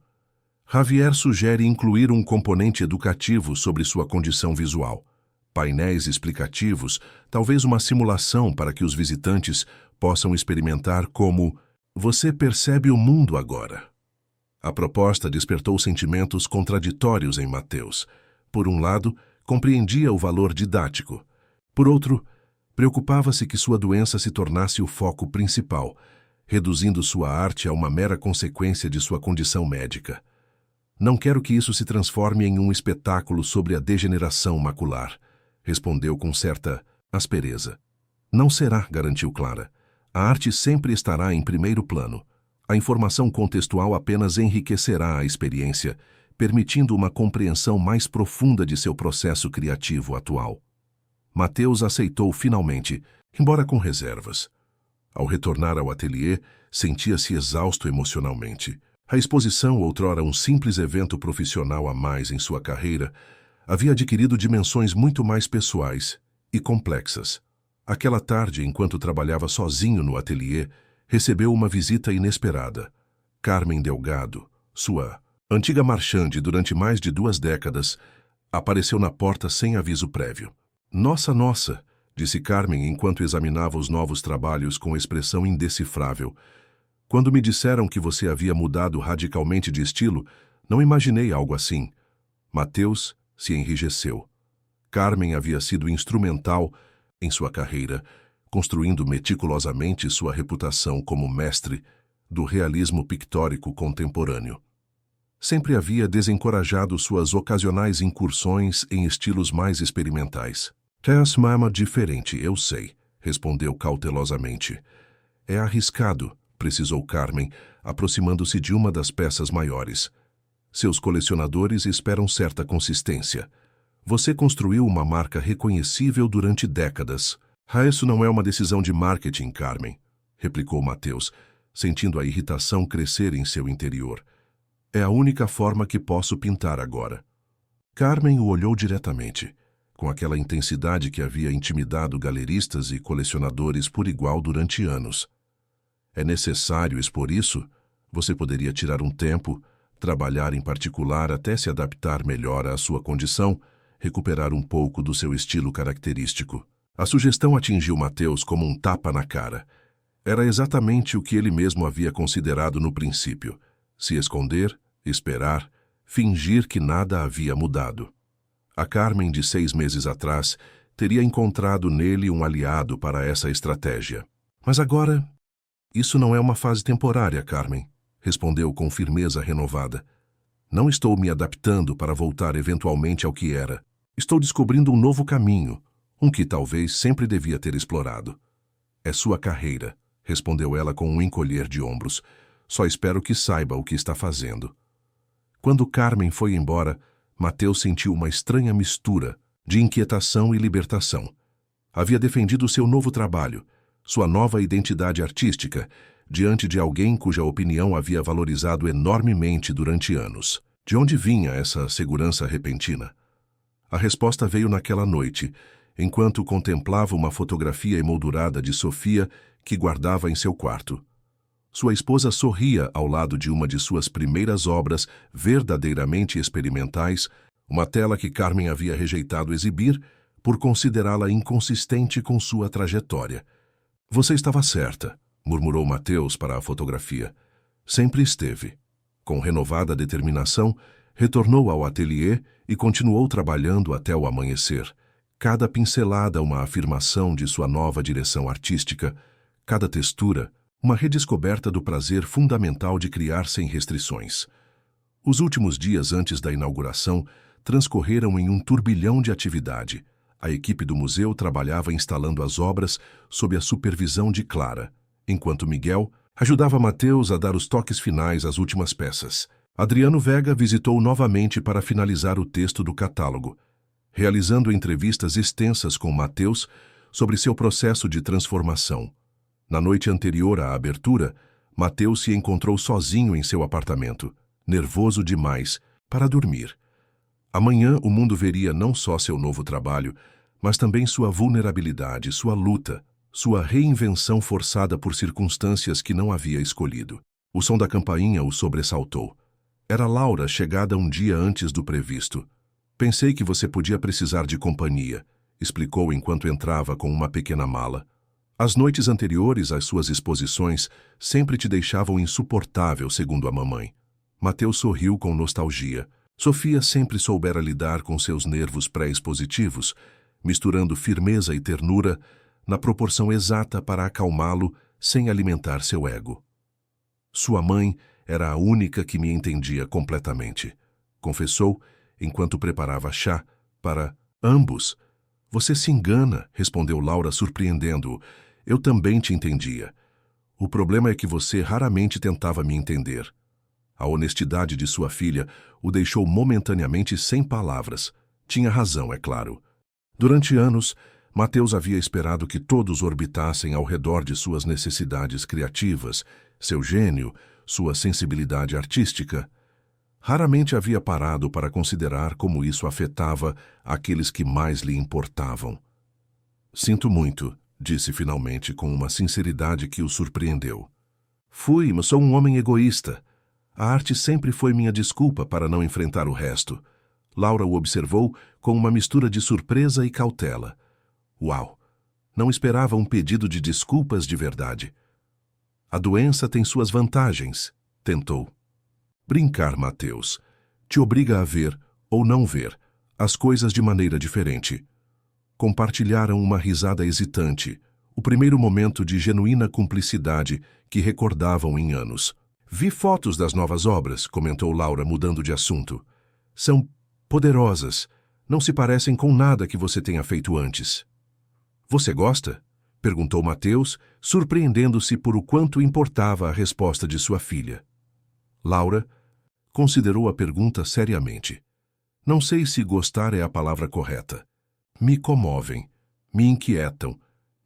Javier sugere incluir um componente educativo sobre sua condição visual. Painéis explicativos, talvez uma simulação para que os visitantes possam experimentar como você percebe o mundo agora. A proposta despertou sentimentos contraditórios em Mateus. Por um lado, compreendia o valor didático. Por outro, preocupava-se que sua doença se tornasse o foco principal, reduzindo sua arte a uma mera consequência de sua condição médica. Não quero que isso se transforme em um espetáculo sobre a degeneração macular, respondeu com certa aspereza. Não será, garantiu Clara. A arte sempre estará em primeiro plano. A informação contextual apenas enriquecerá a experiência, permitindo uma compreensão mais profunda de seu processo criativo atual. Mateus aceitou finalmente, embora com reservas. Ao retornar ao ateliê, sentia-se exausto emocionalmente. A exposição, outrora um simples evento profissional a mais em sua carreira, havia adquirido dimensões muito mais pessoais e complexas. Aquela tarde, enquanto trabalhava sozinho no ateliê, recebeu uma visita inesperada. Carmen Delgado, sua antiga marchande durante mais de 2 décadas, apareceu na porta sem aviso prévio. Nossa, nossa, disse Carmen enquanto examinava os novos trabalhos com expressão indecifrável. Quando me disseram que você havia mudado radicalmente de estilo, não imaginei algo assim. Mateus se enrijeceu. Carmen havia sido instrumental em sua carreira, construindo meticulosamente sua reputação como mestre do realismo pictórico contemporâneo. Sempre havia desencorajado suas ocasionais incursões em estilos mais experimentais. Tess mama diferente, eu sei, respondeu cautelosamente. É arriscado, precisou Carmen, aproximando-se de uma das peças maiores. Seus colecionadores esperam certa consistência. Você construiu uma marca reconhecível durante décadas. Isso não é uma decisão de marketing, Carmen, replicou Mateus, sentindo a irritação crescer em seu interior. É a única forma que posso pintar agora. Carmen o olhou diretamente, com aquela intensidade que havia intimidado galeristas e colecionadores por igual durante anos. É necessário expor isso? Você poderia tirar um tempo, trabalhar em particular até se adaptar melhor à sua condição, recuperar um pouco do seu estilo característico. A sugestão atingiu Mateus como um tapa na cara. Era exatamente o que ele mesmo havia considerado no princípio: se esconder, esperar, fingir que nada havia mudado. A Carmen de 6 meses atrás teria encontrado nele um aliado para essa estratégia. Mas agora, isso não é uma fase temporária, Carmen, respondeu com firmeza renovada. Não estou me adaptando para voltar eventualmente ao que era. Estou descobrindo um novo caminho, um que talvez sempre devia ter explorado. É sua carreira, respondeu ela com um encolher de ombros. Só espero que saiba o que está fazendo. Quando Carmen foi embora, Mateus sentiu uma estranha mistura de inquietação e libertação. Havia defendido seu novo trabalho, sua nova identidade artística, diante de alguém cuja opinião havia valorizado enormemente durante anos. De onde vinha essa segurança repentina? A resposta veio naquela noite, enquanto contemplava uma fotografia emoldurada de Sofia que guardava em seu quarto. Sua esposa sorria ao lado de uma de suas primeiras obras verdadeiramente experimentais, uma tela que Carmen havia rejeitado exibir por considerá-la inconsistente com sua trajetória. Você estava certa, murmurou Mateus para a fotografia. Sempre esteve. Com renovada determinação, retornou ao ateliê e continuou trabalhando até o amanhecer. Cada pincelada uma afirmação de sua nova direção artística, cada textura uma redescoberta do prazer fundamental de criar sem restrições. Os últimos dias antes da inauguração transcorreram em um turbilhão de atividade. A equipe do museu trabalhava instalando as obras sob a supervisão de Clara, enquanto Miguel ajudava Mateus a dar os toques finais às últimas peças. Adriano Vega visitou novamente para finalizar o texto do catálogo, realizando entrevistas extensas com Mateus sobre seu processo de transformação. Na noite anterior à abertura, Mateus se encontrou sozinho em seu apartamento, nervoso demais, para dormir. Amanhã o mundo veria não só seu novo trabalho, mas também sua vulnerabilidade, sua luta, sua reinvenção forçada por circunstâncias que não havia escolhido. O som da campainha o sobressaltou. Era Laura, chegada um dia antes do previsto. Pensei que você podia precisar de companhia, explicou enquanto entrava com uma pequena mala. As noites anteriores às suas exposições sempre te deixavam insuportável, segundo a mamãe. Mateus sorriu com nostalgia. Sofia sempre soubera lidar com seus nervos pré-expositivos, misturando firmeza e ternura na proporção exata para acalmá-lo sem alimentar seu ego. Sua mãe era a única que me entendia completamente, confessou enquanto preparava chá para ambos. Você se engana, respondeu Laura surpreendendo-o. Eu também te entendia. O problema é que você raramente tentava me entender. A honestidade de sua filha o deixou momentaneamente sem palavras. Tinha razão, é claro. Durante anos, Mateus havia esperado que todos orbitassem ao redor de suas necessidades criativas, seu gênio, sua sensibilidade artística. Raramente havia parado para considerar como isso afetava aqueles que mais lhe importavam. Sinto muito, disse finalmente com uma sinceridade que o surpreendeu. Mas sou um homem egoísta. A arte sempre foi minha desculpa para não enfrentar o resto. Laura o observou com uma mistura de surpresa e cautela. Uau! Não esperava um pedido de desculpas de verdade. A doença tem suas vantagens, tentou. Brincar, Mateus, te obriga a ver, ou não ver, as coisas de maneira diferente. Compartilharam uma risada hesitante, o primeiro momento de genuína cumplicidade que recordavam em anos. Vi fotos das novas obras, comentou Laura, mudando de assunto. São poderosas. Não se parecem com nada que você tenha feito antes. Você gosta? Perguntou Mateus, surpreendendo-se por o quanto importava a resposta de sua filha. Laura considerou a pergunta seriamente. Não sei se gostar é a palavra correta. Me comovem, me inquietam,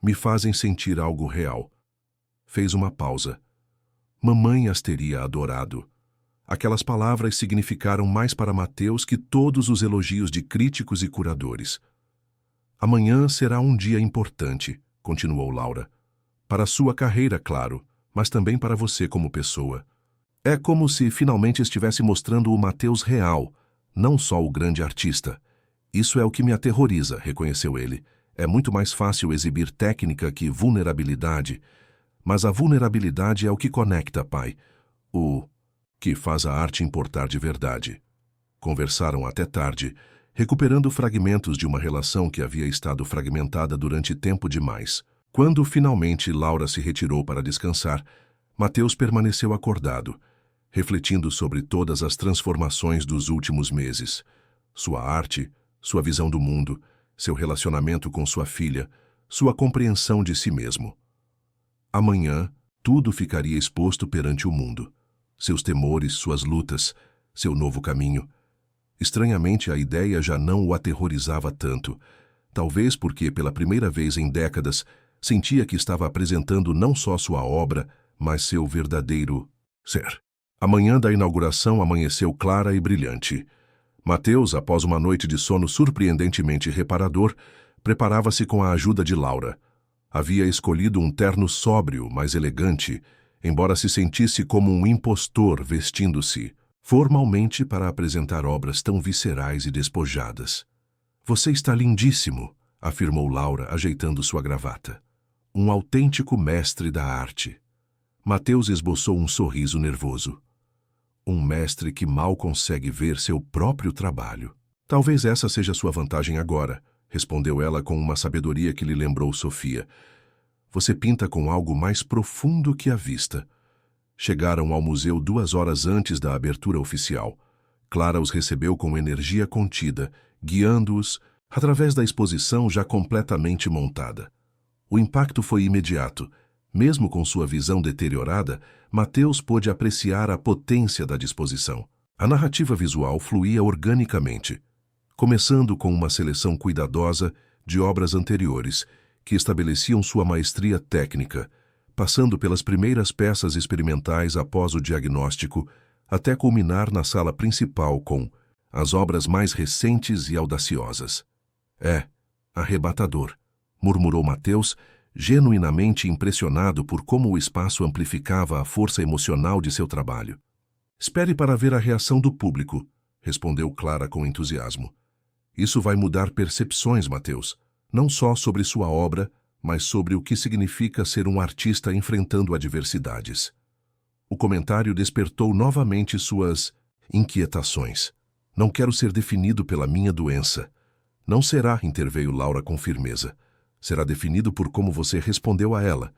me fazem sentir algo real. Fez uma pausa. Mamãe as teria adorado. Aquelas palavras significaram mais para Mateus que todos os elogios de críticos e curadores. Amanhã será um dia importante, continuou Laura. Para sua carreira, claro, mas também para você como pessoa. É como se finalmente estivesse mostrando o Mateus real, não só o grande artista. Isso é o que me aterroriza, reconheceu ele. É muito mais fácil exibir técnica que vulnerabilidade. Mas a vulnerabilidade é o que conecta, pai. O que faz a arte importar de verdade. Conversaram até tarde, recuperando fragmentos de uma relação que havia estado fragmentada durante tempo demais. Quando finalmente Laura se retirou para descansar, Mateus permaneceu acordado, refletindo sobre todas as transformações dos últimos meses. Sua arte, sua visão do mundo, seu relacionamento com sua filha, sua compreensão de si mesmo. Amanhã, tudo ficaria exposto perante o mundo. Seus temores, suas lutas, seu novo caminho. Estranhamente, a ideia já não o aterrorizava tanto. Talvez porque, pela primeira vez em décadas, sentia que estava apresentando não só sua obra, mas seu verdadeiro ser. A manhã da inauguração amanheceu clara e brilhante. Mateus, após uma noite de sono surpreendentemente reparador, preparava-se com a ajuda de Laura. Havia escolhido um terno sóbrio, mas elegante, embora se sentisse como um impostor vestindo-se formalmente para apresentar obras tão viscerais e despojadas. Você está lindíssimo, afirmou Laura, ajeitando sua gravata. Um autêntico mestre da arte. Mateus esboçou um sorriso nervoso. Um mestre que mal consegue ver seu próprio trabalho. Talvez essa seja sua vantagem agora, respondeu ela com uma sabedoria que lhe lembrou Sofia. Você pinta com algo mais profundo que a vista. Chegaram ao museu 2 horas antes da abertura oficial. Clara os recebeu com energia contida, guiando-os através da exposição já completamente montada. O impacto foi imediato. Mesmo com sua visão deteriorada, Mateus pôde apreciar a potência da disposição. A narrativa visual fluía organicamente, começando com uma seleção cuidadosa de obras anteriores, que estabeleciam sua maestria técnica, passando pelas primeiras peças experimentais após o diagnóstico, até culminar na sala principal com as obras mais recentes e audaciosas. É, arrebatador, murmurou Mateus, genuinamente impressionado por como o espaço amplificava a força emocional de seu trabalho. Espere para ver a reação do público, respondeu Clara com entusiasmo. Isso vai mudar percepções, Mateus, não só sobre sua obra, mas sobre o que significa ser um artista enfrentando adversidades. O comentário despertou novamente suas inquietações. Não quero ser definido pela minha doença. Não será, interveio Laura com firmeza. Será definido por como você respondeu a ela,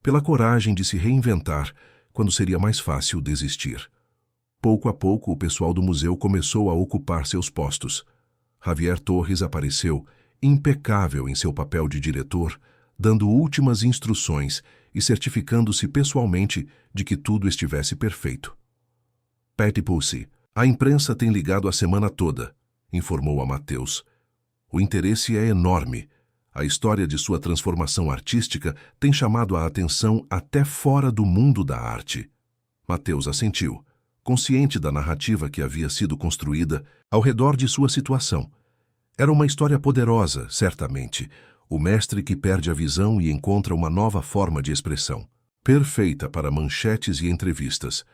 pela coragem de se reinventar quando seria mais fácil desistir. Pouco a pouco, o pessoal do museu começou a ocupar seus postos. Javier Torres apareceu, impecável em seu papel de diretor, dando últimas instruções e certificando-se pessoalmente de que tudo estivesse perfeito. Patty Pulse, a imprensa tem ligado a semana toda, informou a Mateus. O interesse é enorme. A história de sua transformação artística tem chamado a atenção até fora do mundo da arte. Mateus assentiu, consciente da narrativa que havia sido construída ao redor de sua situação. Era uma história poderosa, certamente, o mestre que perde a visão e encontra uma nova forma de expressão, perfeita para manchetes e entrevistas.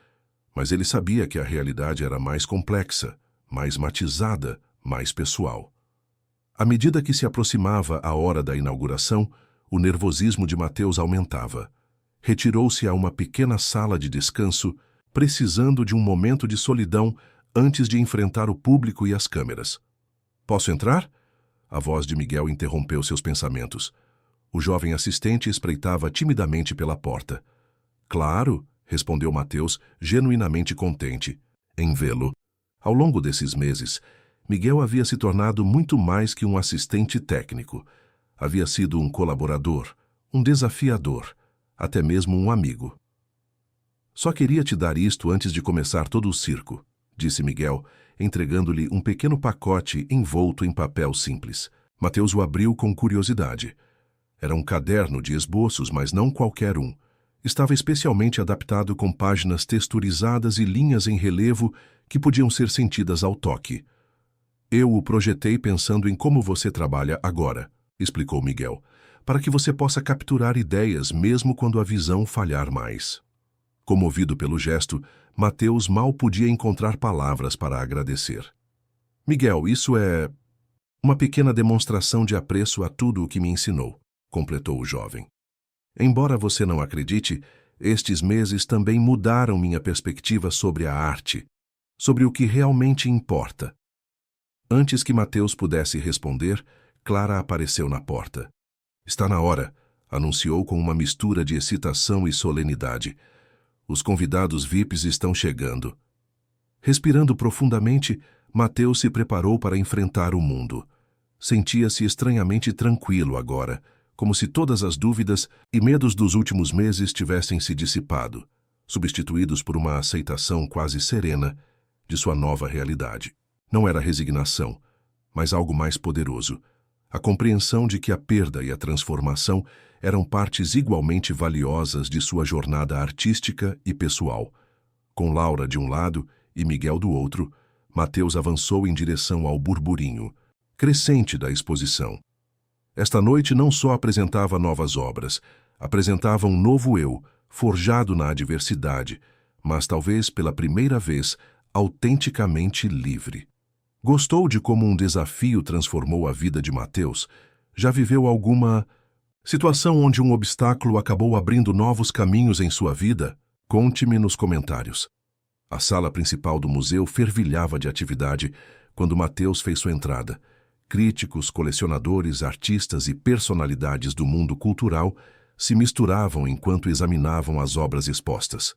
Mas ele sabia que a realidade era mais complexa, mais matizada, mais pessoal. À medida que se aproximava a hora da inauguração, o nervosismo de Mateus aumentava. Retirou-se a uma pequena sala de descanso, precisando de um momento de solidão antes de enfrentar o público e as câmeras. Posso entrar? A voz de Miguel interrompeu seus pensamentos. O jovem assistente espreitava timidamente pela porta. Claro, respondeu Mateus, genuinamente contente em vê-lo. Ao longo desses meses, Miguel havia se tornado muito mais que um assistente técnico. Havia sido um colaborador, um desafiador, até mesmo um amigo. Só queria te dar isto antes de começar todo o circo, disse Miguel, entregando-lhe um pequeno pacote envolto em papel simples. Mateus o abriu com curiosidade. Era um caderno de esboços, mas não qualquer um. Estava especialmente adaptado com páginas texturizadas e linhas em relevo que podiam ser sentidas ao toque. Eu o projetei pensando em como você trabalha agora, explicou Miguel, para que você possa capturar ideias mesmo quando a visão falhar mais. Comovido pelo gesto, Mateus mal podia encontrar palavras para agradecer. Miguel, isso é uma pequena demonstração de apreço a tudo o que me ensinou, completou o jovem. Embora você não acredite, estes meses também mudaram minha perspectiva sobre a arte, sobre o que realmente importa. Antes que Mateus pudesse responder, Clara apareceu na porta. Está na hora, anunciou com uma mistura de excitação e solenidade. Os convidados VIPs estão chegando. Respirando profundamente, Mateus se preparou para enfrentar o mundo. Sentia-se estranhamente tranquilo agora, como se todas as dúvidas e medos dos últimos meses tivessem se dissipado, substituídos por uma aceitação quase serena de sua nova realidade. Não era resignação, mas algo mais poderoso. A compreensão de que a perda e a transformação eram partes igualmente valiosas de sua jornada artística e pessoal. Com Laura de um lado e Miguel do outro, Mateus avançou em direção ao burburinho crescente da exposição. Esta noite não só apresentava novas obras, apresentava um novo eu, forjado na adversidade, mas talvez pela primeira vez, autenticamente livre. Gostou de como um desafio transformou a vida de Mateus? Já viveu alguma situação onde um obstáculo acabou abrindo novos caminhos em sua vida? Conte-me nos comentários. A sala principal do museu fervilhava de atividade quando Mateus fez sua entrada. Críticos, colecionadores, artistas e personalidades do mundo cultural se misturavam enquanto examinavam as obras expostas.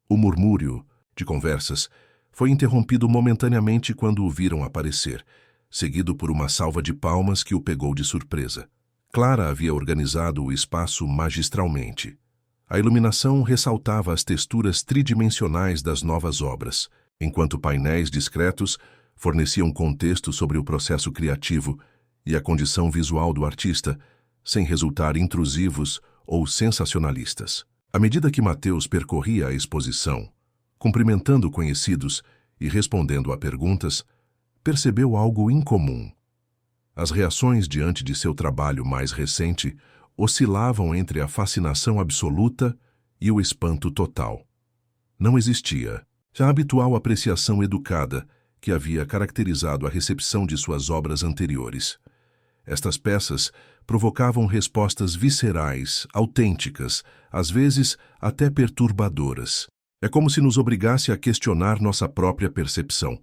O murmúrio de conversas foi interrompido momentaneamente quando o viram aparecer, seguido por uma salva de palmas que o pegou de surpresa. Clara havia organizado o espaço magistralmente. A iluminação ressaltava as texturas tridimensionais das novas obras, enquanto painéis discretos forneciam contexto sobre o processo criativo e a condição visual do artista, sem resultar intrusivos ou sensacionalistas. À medida que Mateus percorria a exposição, cumprimentando conhecidos e respondendo a perguntas, percebeu algo incomum. As reações diante de seu trabalho mais recente oscilavam entre a fascinação absoluta e o espanto total. Não existia a habitual apreciação educada que havia caracterizado a recepção de suas obras anteriores. Estas peças provocavam respostas viscerais, autênticas, às vezes até perturbadoras. É como se nos obrigasse a questionar nossa própria percepção,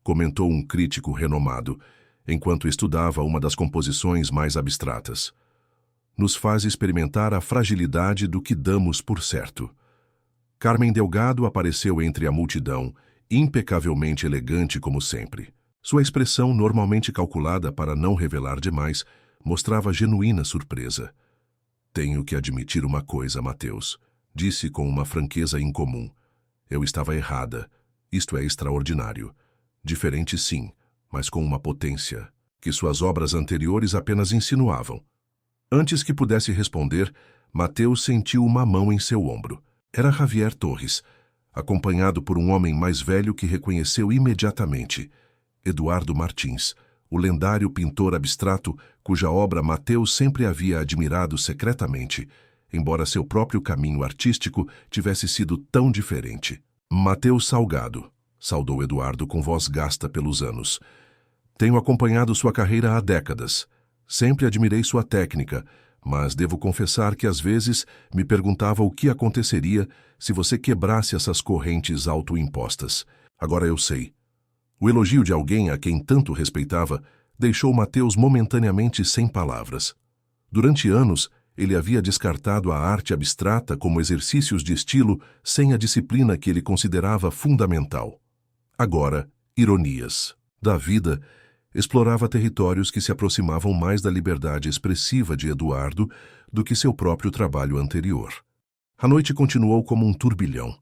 comentou um crítico renomado, enquanto estudava uma das composições mais abstratas. Nos faz experimentar a fragilidade do que damos por certo. Carmen Delgado apareceu entre a multidão, impecavelmente elegante como sempre. Sua expressão, normalmente calculada para não revelar demais, mostrava genuína surpresa. Tenho que admitir uma coisa, Mateus, disse com uma franqueza incomum. Eu estava errada. Isto é extraordinário. Diferente sim, mas com uma potência que suas obras anteriores apenas insinuavam. Antes que pudesse responder, Mateus sentiu uma mão em seu ombro. Era Javier Torres, acompanhado por um homem mais velho que reconheceu imediatamente. Eduardo Martins, o lendário pintor abstrato cuja obra Mateus sempre havia admirado secretamente, embora seu próprio caminho artístico tivesse sido tão diferente. Mateus Salgado, saudou Eduardo com voz gasta pelos anos. Tenho acompanhado sua carreira há décadas. Sempre admirei sua técnica, mas devo confessar que às vezes me perguntava o que aconteceria se você quebrasse essas correntes autoimpostas. Agora eu sei. O elogio de alguém a quem tanto respeitava deixou Mateus momentaneamente sem palavras. Durante anos, ele havia descartado a arte abstrata como exercícios de estilo sem a disciplina que ele considerava fundamental. Agora, ironias. Da vida, explorava territórios que se aproximavam mais da liberdade expressiva de Eduardo do que seu próprio trabalho anterior. A noite continuou como um turbilhão.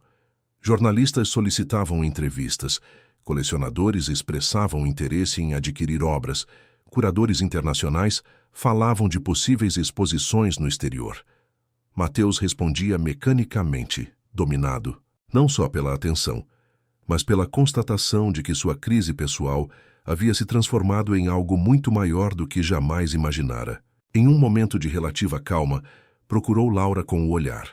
Jornalistas solicitavam entrevistas, colecionadores expressavam interesse em adquirir obras, curadores internacionais falavam de possíveis exposições no exterior. Mateus respondia mecanicamente, dominado, não só pela atenção, mas pela constatação de que sua crise pessoal havia se transformado em algo muito maior do que jamais imaginara. Em um momento de relativa calma, procurou Laura com o olhar.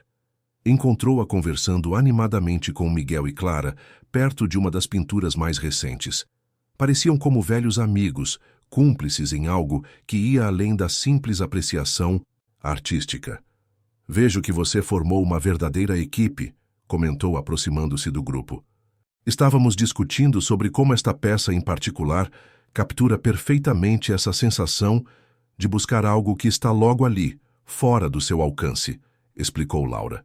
Encontrou-a conversando animadamente com Miguel e Clara, perto de uma das pinturas mais recentes. Pareciam como velhos amigos, cúmplices em algo que ia além da simples apreciação artística. «Vejo que você formou uma verdadeira equipe», comentou aproximando-se do grupo. Estávamos discutindo sobre como esta peça em particular captura perfeitamente essa sensação de buscar algo que está logo ali, fora do seu alcance, explicou Laura.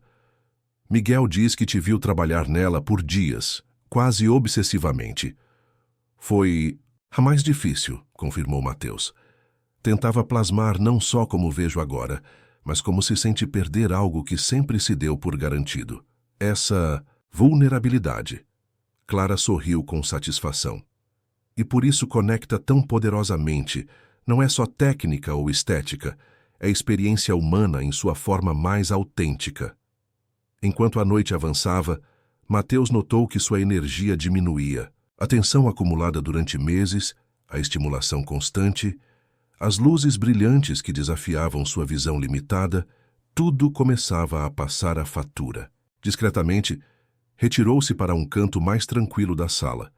Miguel diz que te viu trabalhar nela por dias, quase obsessivamente. Foi a mais difícil, confirmou Mateus. Tentava plasmar não só como vejo agora, mas como se sente perder algo que sempre se deu por garantido. Essa vulnerabilidade. Clara sorriu com satisfação. E por isso conecta tão poderosamente. Não é só técnica ou estética, é experiência humana em sua forma mais autêntica. Enquanto a noite avançava, Mateus notou que sua energia diminuía. A tensão acumulada durante meses, a estimulação constante, as luzes brilhantes que desafiavam sua visão limitada, tudo começava a passar a fatura. Discretamente, retirou-se para um canto mais tranquilo da sala,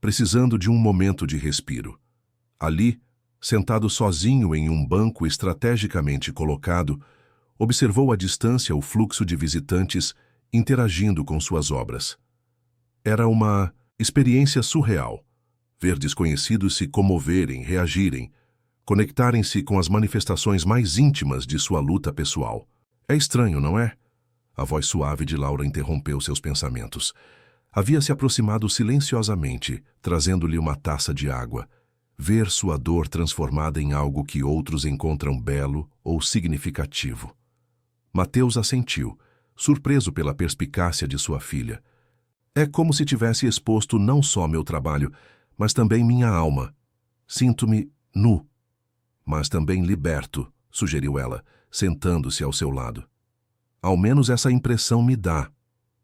precisando de um momento de respiro. Ali, sentado sozinho em um banco estrategicamente colocado, observou à distância o fluxo de visitantes interagindo com suas obras. Era uma experiência surreal, ver desconhecidos se comoverem, reagirem, conectarem-se com as manifestações mais íntimas de sua luta pessoal. É estranho, não é? A voz suave de Laura interrompeu seus pensamentos. Havia se aproximado silenciosamente, trazendo-lhe uma taça de água. Ver sua dor transformada em algo que outros encontram belo ou significativo. Mateus assentiu, surpreso pela perspicácia de sua filha. É como se tivesse exposto não só meu trabalho, mas também minha alma. Sinto-me nu, mas também liberto, sugeriu ela, sentando-se ao seu lado. Ao menos essa impressão me dá.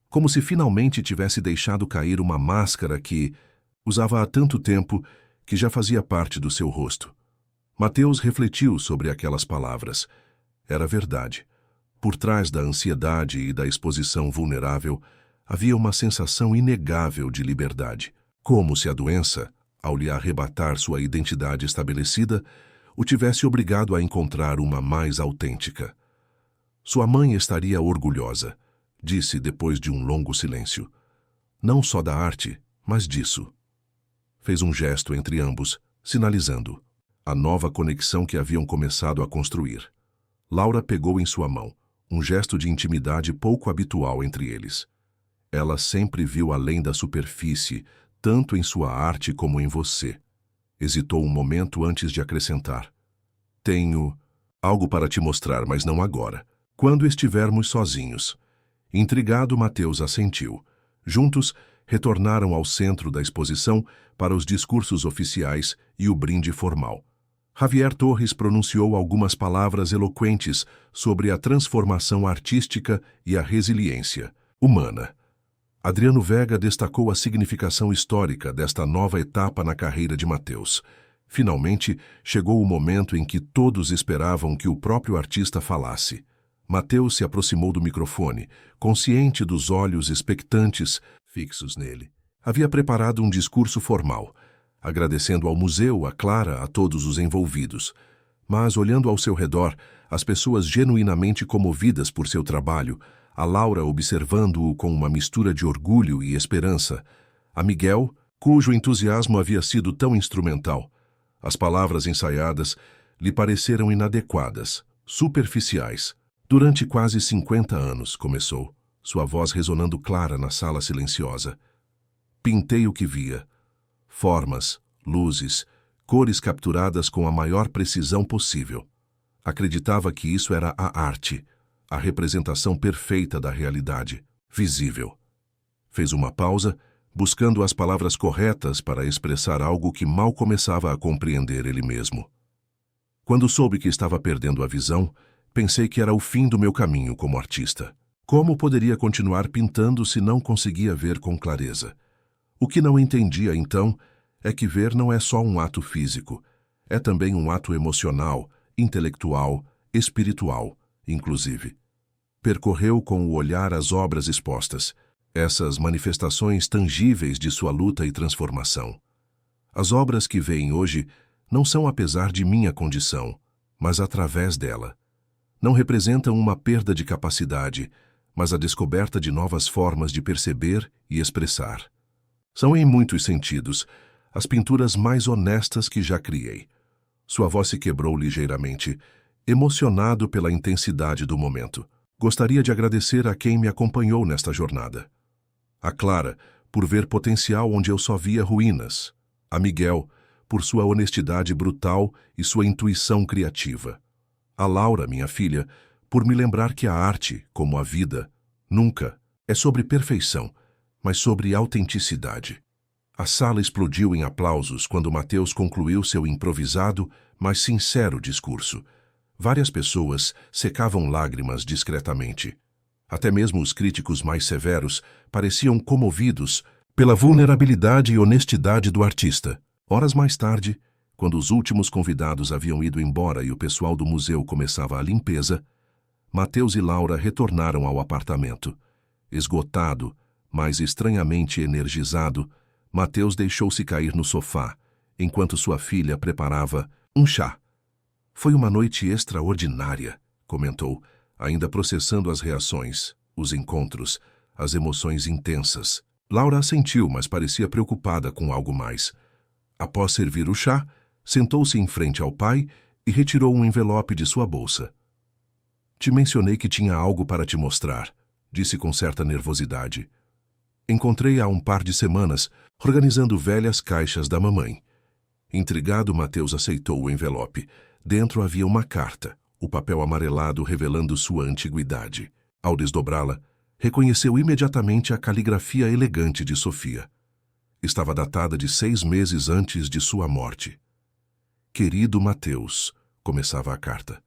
Como se finalmente tivesse deixado cair uma máscara que usava há tanto tempo que já fazia parte do seu rosto. Mateus refletiu sobre aquelas palavras. Era verdade. Por trás da ansiedade e da exposição vulnerável, havia uma sensação inegável de liberdade. Como se a doença, ao lhe arrebatar sua identidade estabelecida, o tivesse obrigado a encontrar uma mais autêntica. Sua mãe estaria orgulhosa, disse depois de um longo silêncio. Não só da arte, mas disso. Fez um gesto entre ambos, sinalizando a nova conexão que haviam começado a construir. Laura pegou em sua mão, um gesto de intimidade pouco habitual entre eles. Ela sempre viu além da superfície, tanto em sua arte como em você. Hesitou um momento antes de acrescentar. Tenho algo para te mostrar, mas não agora. Quando estivermos sozinhos. Intrigado, Mateus assentiu. Juntos, retornaram ao centro da exposição para os discursos oficiais e o brinde formal. Javier Torres pronunciou algumas palavras eloquentes sobre a transformação artística e a resiliência humana. Adriano Vega destacou a significação histórica desta nova etapa na carreira de Mateus. Finalmente, chegou o momento em que todos esperavam que o próprio artista falasse. Mateus se aproximou do microfone, consciente dos olhos expectantes fixos nele. Havia preparado um discurso formal, agradecendo ao museu, a Clara, a todos os envolvidos. Mas, olhando ao seu redor, as pessoas genuinamente comovidas por seu trabalho, a Laura observando-o com uma mistura de orgulho e esperança, a Miguel, cujo entusiasmo havia sido tão instrumental. As palavras ensaiadas lhe pareceram inadequadas, superficiais. Durante quase 50 anos, começou, sua voz resonando clara na sala silenciosa. Pintei o que via. Formas, luzes, cores capturadas com a maior precisão possível. Acreditava que isso era a arte, a representação perfeita da realidade, visível. Fez uma pausa, buscando as palavras corretas para expressar algo que mal começava a compreender ele mesmo. Quando soube que estava perdendo a visão, pensei que era o fim do meu caminho como artista. Como poderia continuar pintando se não conseguia ver com clareza? O que não entendia, então, é que ver não é só um ato físico, é também um ato emocional, intelectual, espiritual, inclusive. Percorreu com o olhar as obras expostas, essas manifestações tangíveis de sua luta e transformação. As obras que veem hoje não são apesar de minha condição, mas através dela. Não representam uma perda de capacidade, mas a descoberta de novas formas de perceber e expressar. São, em muitos sentidos, as pinturas mais honestas que já criei. Sua voz se quebrou ligeiramente, emocionado pela intensidade do momento. Gostaria de agradecer a quem me acompanhou nesta jornada. A Clara, por ver potencial onde eu só via ruínas. A Miguel, por sua honestidade brutal e sua intuição criativa. A Laura, minha filha, por me lembrar que a arte, como a vida, nunca é sobre perfeição, mas sobre autenticidade. A sala explodiu em aplausos quando Mateus concluiu seu improvisado, mas sincero discurso. Várias pessoas secavam lágrimas discretamente. Até mesmo os críticos mais severos pareciam comovidos pela vulnerabilidade e honestidade do artista. Horas mais tarde, quando os últimos convidados haviam ido embora e o pessoal do museu começava a limpeza, Mateus e Laura retornaram ao apartamento. Esgotado, mas estranhamente energizado, Mateus deixou-se cair no sofá, enquanto sua filha preparava um chá. Foi uma noite extraordinária, comentou, ainda processando as reações, os encontros, as emoções intensas. Laura assentiu, mas parecia preocupada com algo mais. Após servir o chá, sentou-se em frente ao pai e retirou um envelope de sua bolsa. Te mencionei que tinha algo para te mostrar, disse com certa nervosidade. Encontrei-a há um par de semanas, organizando velhas caixas da mamãe. Intrigado, Mateus aceitou o envelope. Dentro havia uma carta, o papel amarelado revelando sua antiguidade. Ao desdobrá-la, reconheceu imediatamente a caligrafia elegante de Sofia. Estava datada de 6 meses antes de sua morte. Querido Mateus, começava a carta.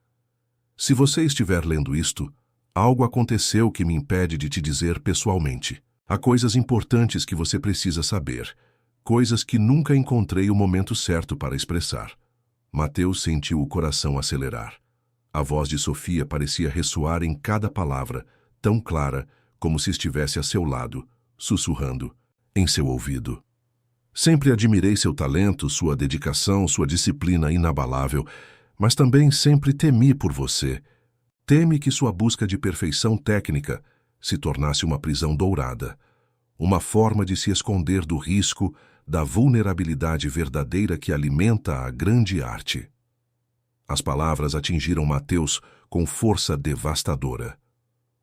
Se você estiver lendo isto, algo aconteceu que me impede de te dizer pessoalmente. Há coisas importantes que você precisa saber, coisas que nunca encontrei o momento certo para expressar. Mateus sentiu o coração acelerar. A voz de Sofia parecia ressoar em cada palavra, tão clara como se estivesse a seu lado, sussurrando em seu ouvido. Sempre admirei seu talento, sua dedicação, sua disciplina inabalável, mas também sempre temi por você. Teme que sua busca de perfeição técnica se tornasse uma prisão dourada, uma forma de se esconder do risco, da vulnerabilidade verdadeira que alimenta a grande arte. As palavras atingiram Mateus com força devastadora.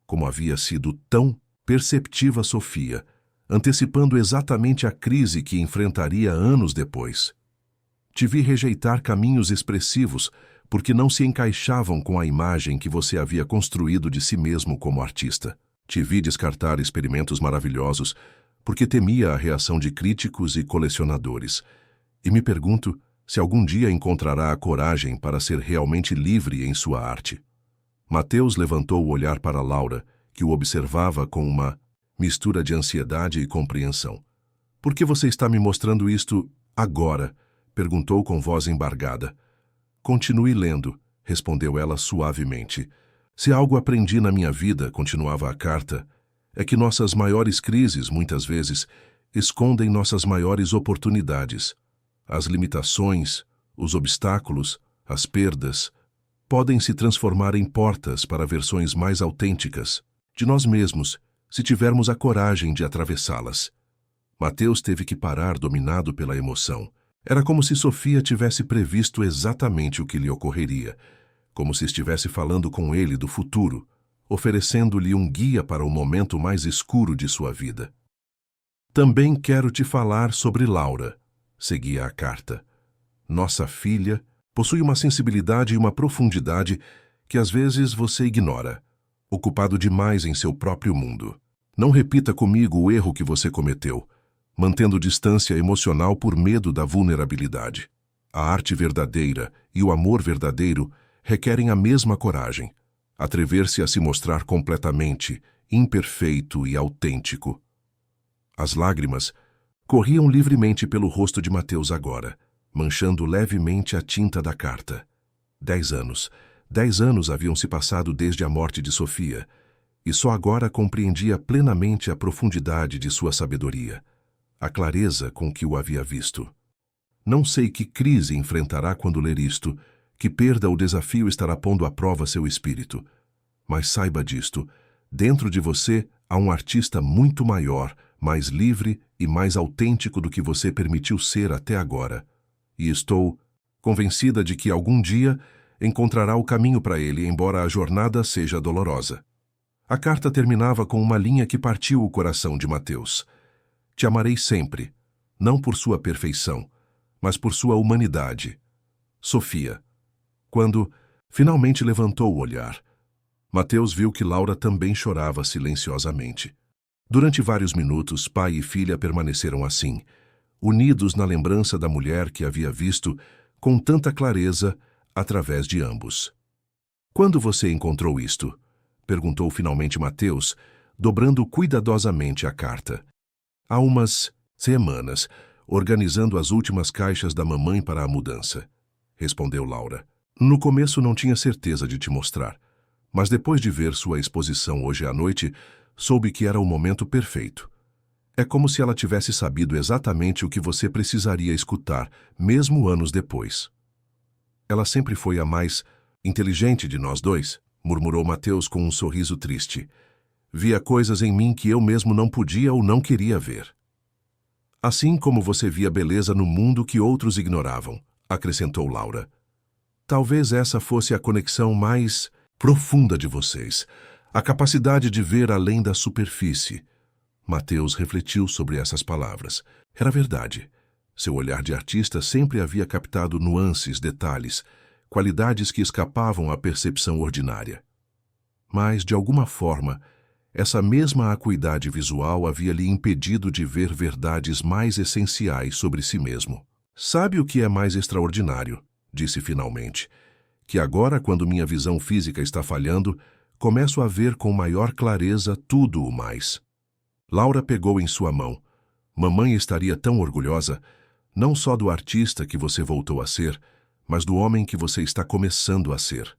Como havia sido tão perceptiva Sofia, antecipando exatamente a crise que enfrentaria anos depois. Te vi rejeitar caminhos expressivos porque não se encaixavam com a imagem que você havia construído de si mesmo como artista. Te vi descartar experimentos maravilhosos porque temia a reação de críticos e colecionadores. E me pergunto se algum dia encontrará a coragem para ser realmente livre em sua arte. Mateus levantou o olhar para Laura, que o observava com uma mistura de ansiedade e compreensão. Por que você está me mostrando isto agora? Perguntou com voz embargada. Continue lendo, respondeu ela suavemente. Se algo aprendi na minha vida, continuava a carta, é que nossas maiores crises, muitas vezes, escondem nossas maiores oportunidades. As limitações, os obstáculos, as perdas, podem se transformar em portas para versões mais autênticas de nós mesmos, se tivermos a coragem de atravessá-las. Mateus teve que parar dominado pela emoção. Era como se Sofia tivesse previsto exatamente o que lhe ocorreria, como se estivesse falando com ele do futuro, oferecendo-lhe um guia para o momento mais escuro de sua vida. Também quero te falar sobre Laura. seguia a carta. Nossa filha possui uma sensibilidade e uma profundidade que às vezes você ignora, ocupado demais em seu próprio mundo. Não repita comigo o erro que você cometeu, mantendo distância emocional por medo da vulnerabilidade. A arte verdadeira e o amor verdadeiro requerem a mesma coragem, atrever-se a se mostrar completamente imperfeito e autêntico. As lágrimas corriam livremente pelo rosto de Mateus agora, manchando levemente a tinta da carta. 10 anos. 10 anos haviam se passado desde a morte de Sofia, e só agora compreendia plenamente a profundidade de sua sabedoria, a clareza com que o havia visto. Não sei que crise enfrentará quando ler isto, que perda ou desafio estará pondo à prova seu espírito. Mas saiba disto, dentro de você há um artista muito maior, mais livre e mais autêntico do que você permitiu ser até agora. E estou convencida de que algum dia encontrará o caminho para ele, embora a jornada seja dolorosa. A carta terminava com uma linha que partiu o coração de Mateus. Te amarei sempre, não por sua perfeição, mas por sua humanidade. Sofia. Quando finalmente levantou o olhar, Mateus viu que Laura também chorava silenciosamente. Durante vários minutos, pai e filha permaneceram assim, unidos na lembrança da mulher que havia visto com tanta clareza através de ambos. Quando você encontrou isto? Perguntou finalmente Mateus, dobrando cuidadosamente a carta. Há umas semanas, organizando as últimas caixas da mamãe para a mudança, respondeu Laura. No começo não tinha certeza de te mostrar, mas depois de ver sua exposição hoje à noite, soube que era o momento perfeito. É como se ela tivesse sabido exatamente o que você precisaria escutar, mesmo anos depois. Ela sempre foi a mais inteligente de nós dois, murmurou Mateus com um sorriso triste. Via coisas em mim que eu mesmo não podia ou não queria ver. Assim como você via beleza no mundo que outros ignoravam, acrescentou Laura. Talvez essa fosse a conexão mais profunda de vocês, a capacidade de ver além da superfície. Mateus refletiu sobre essas palavras. Era verdade. Seu olhar de artista sempre havia captado nuances, detalhes, qualidades que escapavam à percepção ordinária. Mas, de alguma forma, essa mesma acuidade visual havia lhe impedido de ver verdades mais essenciais sobre si mesmo. Sabe o que é mais extraordinário? Disse finalmente. Que agora, quando minha visão física está falhando, começo a ver com maior clareza tudo o mais. Laura pegou em sua mão. Mamãe estaria tão orgulhosa, não só do artista que você voltou a ser, mas do homem que você está começando a ser.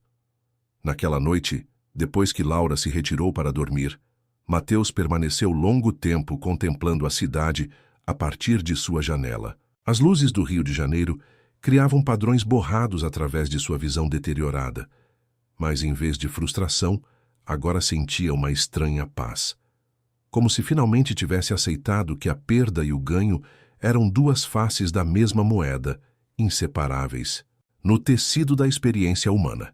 Naquela noite, depois que Laura se retirou para dormir, Mateus permaneceu longo tempo contemplando a cidade a partir de sua janela. As luzes do Rio de Janeiro criavam padrões borrados através de sua visão deteriorada, mas em vez de frustração, agora sentia uma estranha paz. Como se finalmente tivesse aceitado que a perda e o ganho eram duas faces da mesma moeda, inseparáveis, no tecido da experiência humana.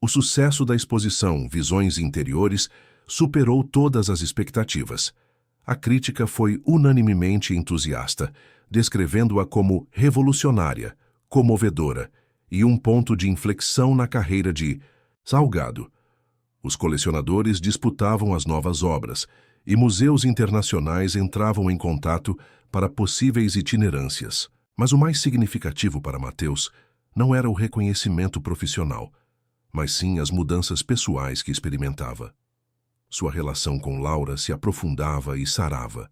O sucesso da exposição Visões Interiores superou todas as expectativas. A crítica foi unanimemente entusiasta, descrevendo-a como revolucionária, comovedora e um ponto de inflexão na carreira de Salgado. Os colecionadores disputavam as novas obras e museus internacionais entravam em contato para possíveis itinerâncias. Mas o mais significativo para Mateus não era o reconhecimento profissional, mas sim as mudanças pessoais que experimentava. Sua relação com Laura se aprofundava e sarava.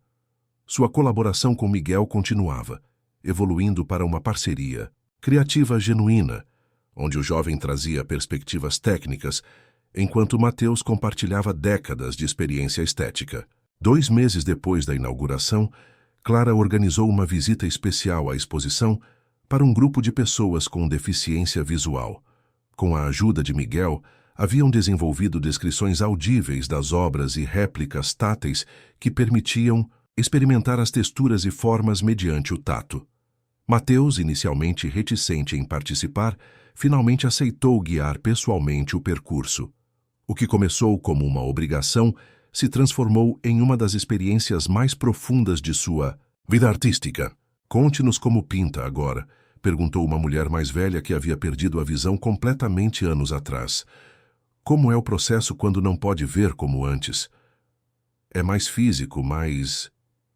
Sua colaboração com Miguel continuava, evoluindo para uma parceria criativa genuína, onde o jovem trazia perspectivas técnicas, enquanto Mateus compartilhava décadas de experiência estética. 2 meses depois da inauguração, Clara organizou uma visita especial à exposição para um grupo de pessoas com deficiência visual. Com a ajuda de Miguel, haviam desenvolvido descrições audíveis das obras e réplicas táteis que permitiam experimentar as texturas e formas mediante o tato. Mateus, inicialmente reticente em participar, finalmente aceitou guiar pessoalmente o percurso. O que começou como uma obrigação se transformou em uma das experiências mais profundas de sua vida artística. Conte-nos como pinta agora, perguntou uma mulher mais velha que havia perdido a visão completamente anos atrás. Como é o processo quando não pode ver como antes? É mais físico, mais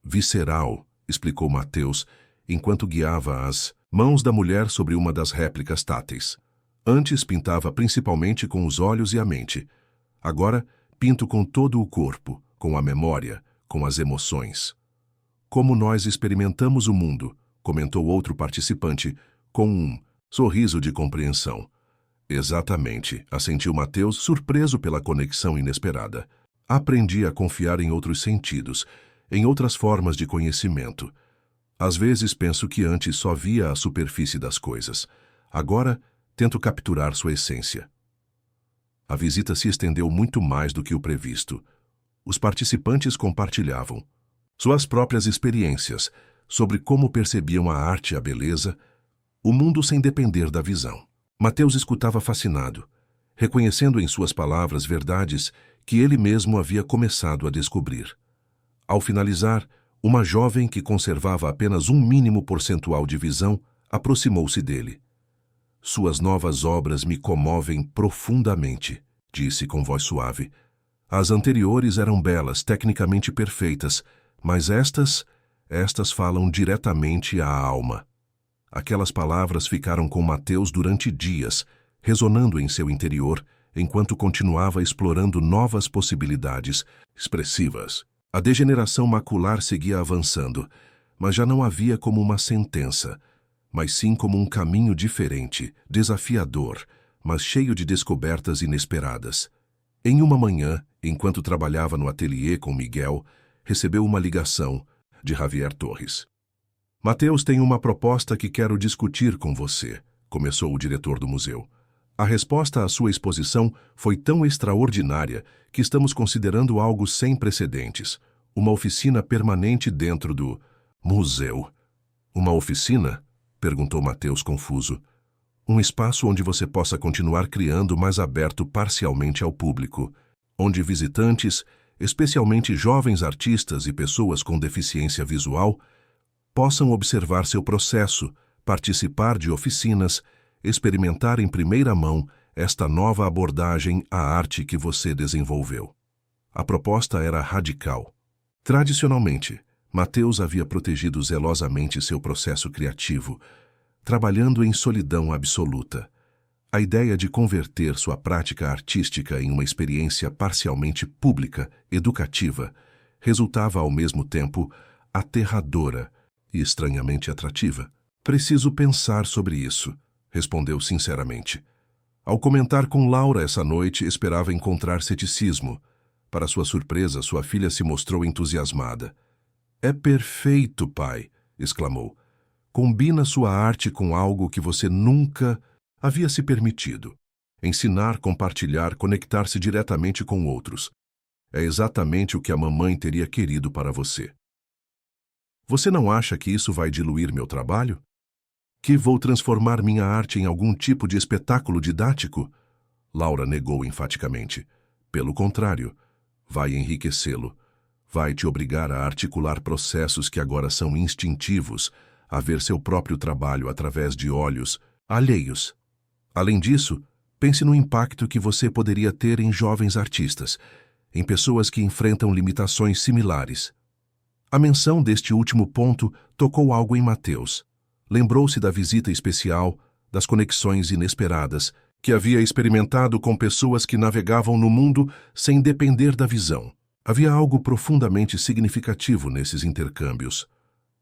visceral, explicou Mateus, enquanto guiava as mãos da mulher sobre uma das réplicas táteis. Antes pintava principalmente com os olhos e a mente. Agora pinto com todo o corpo, com a memória, com as emoções. Como nós experimentamos o mundo, comentou outro participante, com um sorriso de compreensão. Exatamente, assentiu Mateus, surpreso pela conexão inesperada. Aprendi a confiar em outros sentidos, em outras formas de conhecimento. Às vezes penso que antes só via a superfície das coisas. Agora tento capturar sua essência. A visita se estendeu muito mais do que o previsto. Os participantes compartilhavam suas próprias experiências sobre como percebiam a arte e a beleza, o mundo sem depender da visão. Mateus escutava fascinado, reconhecendo em suas palavras verdades que ele mesmo havia começado a descobrir. Ao finalizar, uma jovem que conservava apenas um mínimo percentual de visão aproximou-se dele. Suas novas obras me comovem profundamente, disse com voz suave. As anteriores eram belas, tecnicamente perfeitas, mas estas falam diretamente à alma. Aquelas palavras ficaram com Mateus durante dias, ressonando em seu interior, enquanto continuava explorando novas possibilidades expressivas. A degeneração macular seguia avançando, mas já não havia como uma sentença, mas sim como um caminho diferente, desafiador, mas cheio de descobertas inesperadas. Em uma manhã, enquanto trabalhava no ateliê com Miguel, recebeu uma ligação de Javier Torres. Mateus tem uma proposta que quero discutir com você, começou o diretor do museu. A resposta à sua exposição foi tão extraordinária que estamos considerando algo sem precedentes. Uma oficina permanente dentro do museu. Uma oficina? Perguntou Mateus confuso. Um espaço onde você possa continuar criando, mas aberto parcialmente ao público, onde visitantes, especialmente jovens artistas e pessoas com deficiência visual, possam observar seu processo, participar de oficinas, experimentar em primeira mão esta nova abordagem à arte que você desenvolveu. A proposta era radical. Tradicionalmente, Mateus havia protegido zelosamente seu processo criativo, trabalhando em solidão absoluta. A ideia de converter sua prática artística em uma experiência parcialmente pública, educativa, resultava ao mesmo tempo aterradora e estranhamente atrativa. Preciso pensar sobre isso, respondeu sinceramente. Ao comentar com Laura essa noite, esperava encontrar ceticismo. Para sua surpresa, sua filha se mostrou entusiasmada. É perfeito, pai, exclamou. Combina sua arte com algo que você nunca havia se permitido. Ensinar, compartilhar, conectar-se diretamente com outros. É exatamente o que a mamãe teria querido para você. Você não acha que isso vai diluir meu trabalho? Que vou transformar minha arte em algum tipo de espetáculo didático? Laura negou enfaticamente. Pelo contrário, vai enriquecê-lo. Vai te obrigar a articular processos que agora são instintivos, a ver seu próprio trabalho através de olhos alheios. Além disso, pense no impacto que você poderia ter em jovens artistas, em pessoas que enfrentam limitações similares. A menção deste último ponto tocou algo em Mateus. Lembrou-se da visita especial, das conexões inesperadas, que havia experimentado com pessoas que navegavam no mundo sem depender da visão. Havia algo profundamente significativo nesses intercâmbios,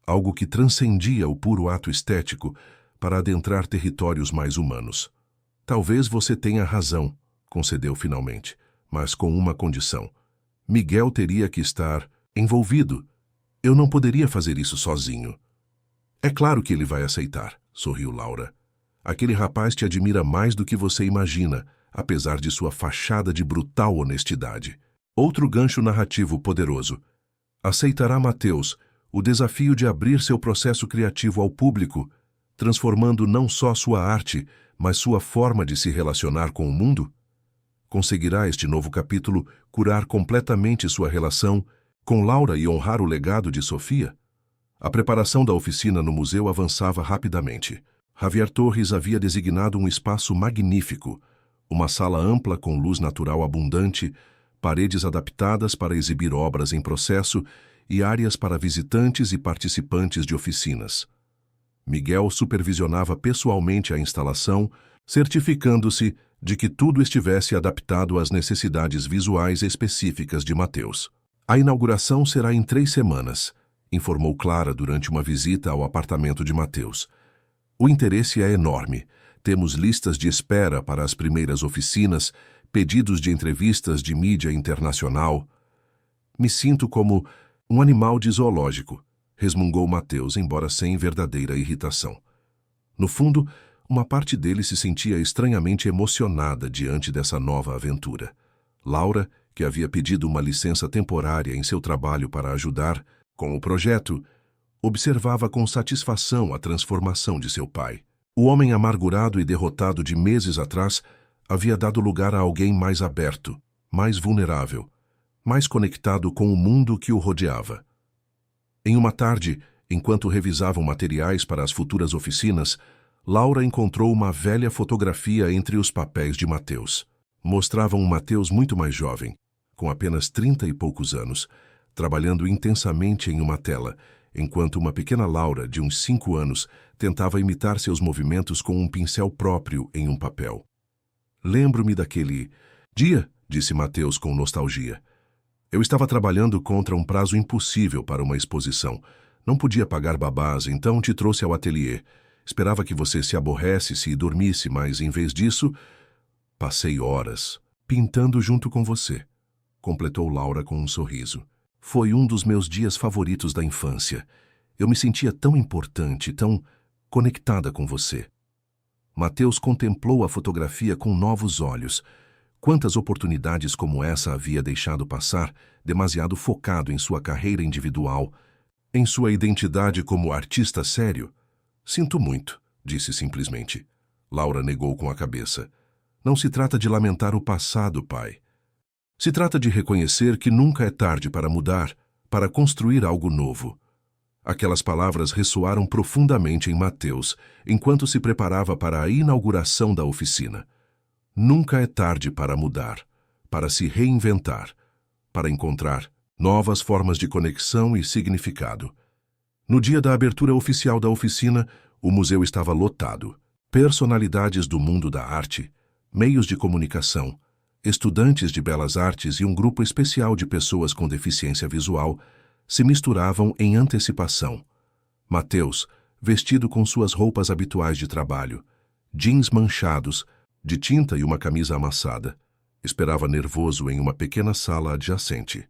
algo que transcendia o puro ato estético para adentrar territórios mais humanos. Talvez você tenha razão, concedeu finalmente, mas com uma condição. Miguel teria que estar envolvido. Eu não poderia fazer isso sozinho. É claro que ele vai aceitar, sorriu Laura. Aquele rapaz te admira mais do que você imagina, apesar de sua fachada de brutal honestidade. Outro gancho narrativo poderoso. Aceitará Mateus o desafio de abrir seu processo criativo ao público, transformando não só sua arte, mas sua forma de se relacionar com o mundo? Conseguirá este novo capítulo curar completamente sua relação com Laura e honrar o legado de Sofia? A preparação da oficina no museu avançava rapidamente. Javier Torres havia designado um espaço magnífico, uma sala ampla com luz natural abundante, paredes adaptadas para exibir obras em processo e áreas para visitantes e participantes de oficinas. Miguel supervisionava pessoalmente a instalação, certificando-se de que tudo estivesse adaptado às necessidades visuais específicas de Mateus. A inauguração será em 3 semanas, informou Clara durante uma visita ao apartamento de Mateus. O interesse é enorme. Temos listas de espera para as primeiras oficinas, pedidos de entrevistas de mídia internacional. Me sinto como um animal de zoológico, resmungou Mateus, embora sem verdadeira irritação. No fundo, uma parte dele se sentia estranhamente emocionada diante dessa nova aventura. Laura, que havia pedido uma licença temporária em seu trabalho para ajudar com o projeto, observava com satisfação a transformação de seu pai. O homem amargurado e derrotado de meses atrás havia dado lugar a alguém mais aberto, mais vulnerável, mais conectado com o mundo que o rodeava. Em uma tarde, enquanto revisavam materiais para as futuras oficinas, Laura encontrou uma velha fotografia entre os papéis de Mateus. Mostravam um Mateus muito mais jovem, com apenas 30 e poucos anos, trabalhando intensamente em uma tela, enquanto uma pequena Laura, de uns 5 anos, tentava imitar seus movimentos com um pincel próprio em um papel. Lembro-me daquele dia, disse Mateus com nostalgia. Eu estava trabalhando contra um prazo impossível para uma exposição. Não podia pagar babás, então te trouxe ao ateliê. Esperava que você se aborrecesse e dormisse, mas, em vez disso, passei horas pintando junto com você, completou Laura com um sorriso. Foi um dos meus dias favoritos da infância. Eu me sentia tão importante, tão conectada com você. Mateus contemplou a fotografia com novos olhos. Quantas oportunidades como essa havia deixado passar, demasiado focado em sua carreira individual, em sua identidade como artista sério? Sinto muito, disse simplesmente. Laura negou com a cabeça. Não se trata de lamentar o passado, pai. Se trata de reconhecer que nunca é tarde para mudar, para construir algo novo. Aquelas palavras ressoaram profundamente em Mateus, enquanto se preparava para a inauguração da oficina. Nunca é tarde para mudar, para se reinventar, para encontrar novas formas de conexão e significado. No dia da abertura oficial da oficina, o museu estava lotado. Personalidades do mundo da arte, meios de comunicação, estudantes de belas artes e um grupo especial de pessoas com deficiência visual se misturavam em antecipação. Mateus, vestido com suas roupas habituais de trabalho, jeans manchados, de tinta e uma camisa amassada, esperava nervoso em uma pequena sala adjacente.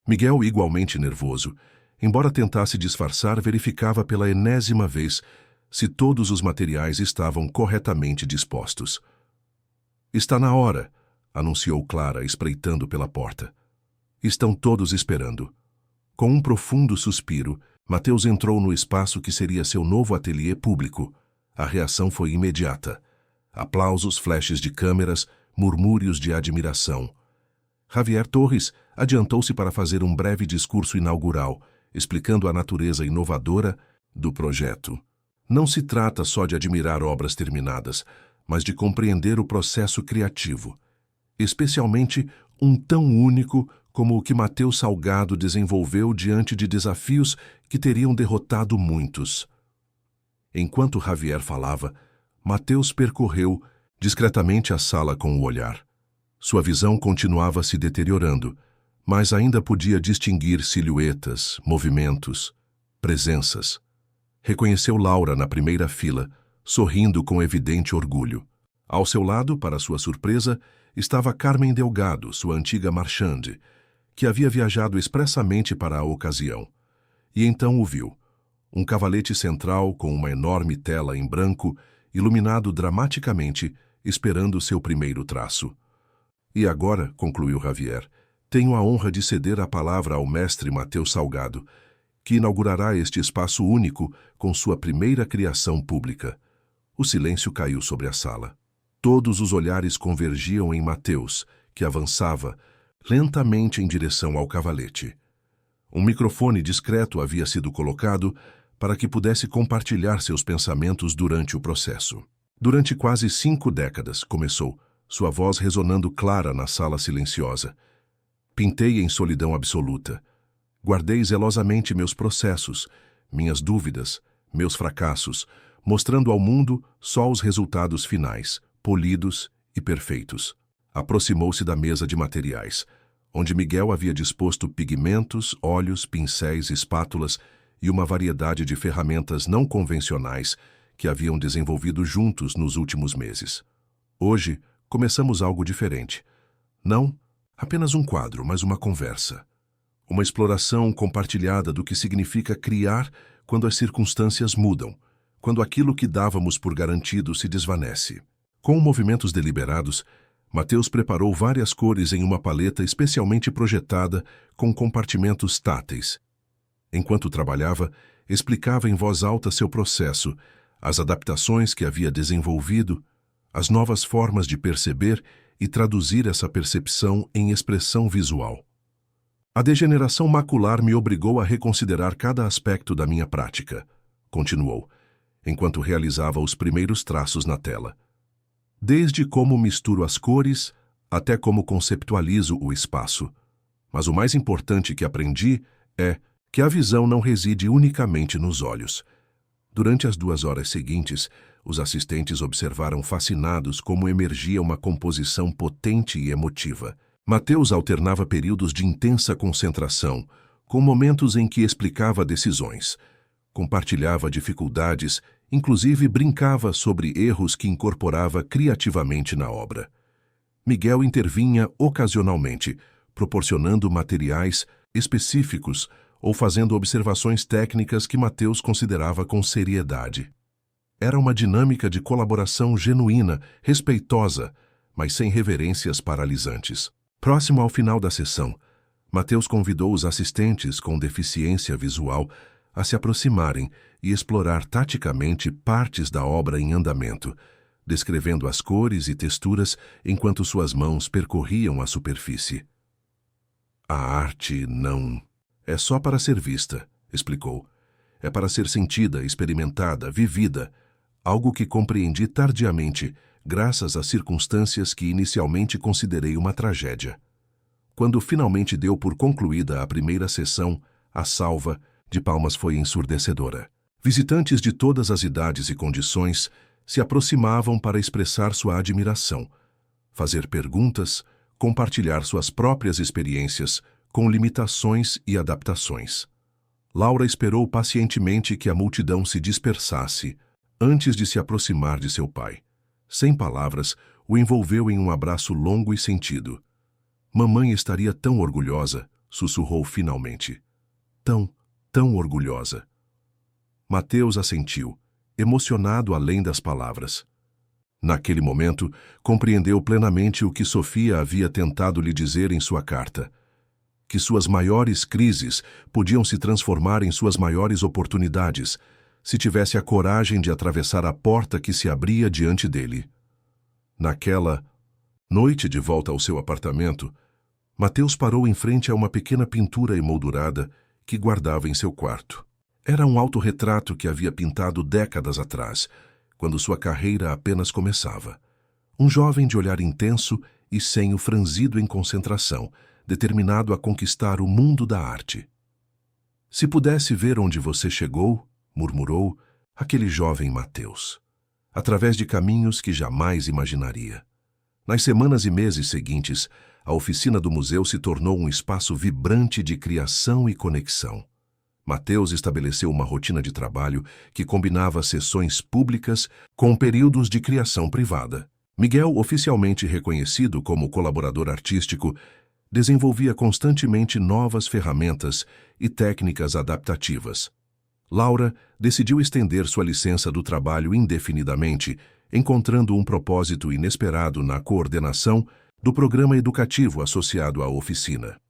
Miguel, igualmente nervoso, embora tentasse disfarçar, verificava pela enésima vez se todos os materiais estavam corretamente dispostos. Está na hora, anunciou Clara, espreitando pela porta. Estão todos esperando. Com um profundo suspiro, Mateus entrou no espaço que seria seu novo ateliê público. A reação foi imediata. Aplausos, flashes de câmeras, murmúrios de admiração. Javier Torres adiantou-se para fazer um breve discurso inaugural, explicando a natureza inovadora do projeto. Não se trata só de admirar obras terminadas, mas de compreender o processo criativo, especialmente um tão único como o que Mateus Salgado desenvolveu diante de desafios que teriam derrotado muitos. Enquanto Javier falava, Mateus percorreu discretamente a sala com o olhar. Sua visão continuava se deteriorando, mas ainda podia distinguir silhuetas, movimentos, presenças. Reconheceu Laura na primeira fila, sorrindo com evidente orgulho. Ao seu lado, para sua surpresa, estava Carmen Delgado, sua antiga marchande, que havia viajado expressamente para a ocasião. E então o viu. Um cavalete central com uma enorme tela em branco, iluminado dramaticamente, esperando seu primeiro traço. E agora, concluiu Javier, tenho a honra de ceder a palavra ao mestre Mateus Salgado, que inaugurará este espaço único com sua primeira criação pública. O silêncio caiu sobre a sala. Todos os olhares convergiam em Mateus, que avançava lentamente em direção ao cavalete. Um microfone discreto havia sido colocado para que pudesse compartilhar seus pensamentos durante o processo. Durante quase 5 décadas, começou, sua voz ressonando clara na sala silenciosa. Pintei em solidão absoluta. Guardei zelosamente meus processos, minhas dúvidas, meus fracassos, mostrando ao mundo só os resultados finais, polidos e perfeitos. Aproximou-se da mesa de materiais, onde Miguel havia disposto pigmentos, óleos, pincéis, espátulas e uma variedade de ferramentas não convencionais que haviam desenvolvido juntos nos últimos meses. Hoje, começamos algo diferente. Não apenas um quadro, mas uma conversa. Uma exploração compartilhada do que significa criar quando as circunstâncias mudam, quando aquilo que dávamos por garantido se desvanece. Com movimentos deliberados, Mateus preparou várias cores em uma paleta especialmente projetada com compartimentos táteis. Enquanto trabalhava, explicava em voz alta seu processo, as adaptações que havia desenvolvido, as novas formas de perceber e traduzir essa percepção em expressão visual. A degeneração macular me obrigou a reconsiderar cada aspecto da minha prática, continuou, enquanto realizava os primeiros traços na tela. Desde como misturo as cores, até como conceptualizo o espaço. Mas o mais importante que aprendi é que a visão não reside unicamente nos olhos. Durante as 2 horas seguintes, os assistentes observaram fascinados como emergia uma composição potente e emotiva. Mateus alternava períodos de intensa concentração, com momentos em que explicava decisões, compartilhava dificuldades, inclusive brincava sobre erros que incorporava criativamente na obra. Miguel intervinha ocasionalmente, proporcionando materiais específicos ou fazendo observações técnicas que Mateus considerava com seriedade. Era uma dinâmica de colaboração genuína, respeitosa, mas sem reverências paralisantes. Próximo ao final da sessão, Mateus convidou os assistentes com deficiência visual a se aproximarem e explorar taticamente partes da obra em andamento, descrevendo as cores e texturas enquanto suas mãos percorriam a superfície. A arte não é só para ser vista, explicou. É para ser sentida, experimentada, vivida, algo que compreendi tardiamente, graças às circunstâncias que inicialmente considerei uma tragédia. Quando finalmente deu por concluída a primeira sessão, a salva de palmas foi ensurdecedora. Visitantes de todas as idades e condições se aproximavam para expressar sua admiração, fazer perguntas, compartilhar suas próprias experiências, com limitações e adaptações. Laura esperou pacientemente que a multidão se dispersasse, antes de se aproximar de seu pai. Sem palavras, o envolveu em um abraço longo e sentido. Mamãe estaria tão orgulhosa, sussurrou finalmente. Tão orgulhosa. Mateus assentiu, emocionado além das palavras. Naquele momento, compreendeu plenamente o que Sofia havia tentado lhe dizer em sua carta. Que suas maiores crises podiam se transformar em suas maiores oportunidades, se tivesse a coragem de atravessar a porta que se abria diante dele. Naquela noite de volta ao seu apartamento, Mateus parou em frente a uma pequena pintura emoldurada que guardava em seu quarto. Era um autorretrato que havia pintado décadas atrás, quando sua carreira apenas começava. Um jovem de olhar intenso e senho franzido em concentração, determinado a conquistar o mundo da arte. Se pudesse ver onde você chegou, murmurou aquele jovem Mateus, através de caminhos que jamais imaginaria. Nas semanas e meses seguintes, a oficina do museu se tornou um espaço vibrante de criação e conexão. Mateus estabeleceu uma rotina de trabalho que combinava sessões públicas com períodos de criação privada. Miguel, oficialmente reconhecido como colaborador artístico, desenvolvia constantemente novas ferramentas e técnicas adaptativas. Laura decidiu estender sua licença do trabalho indefinidamente, encontrando um propósito inesperado na coordenação do programa educativo associado à oficina.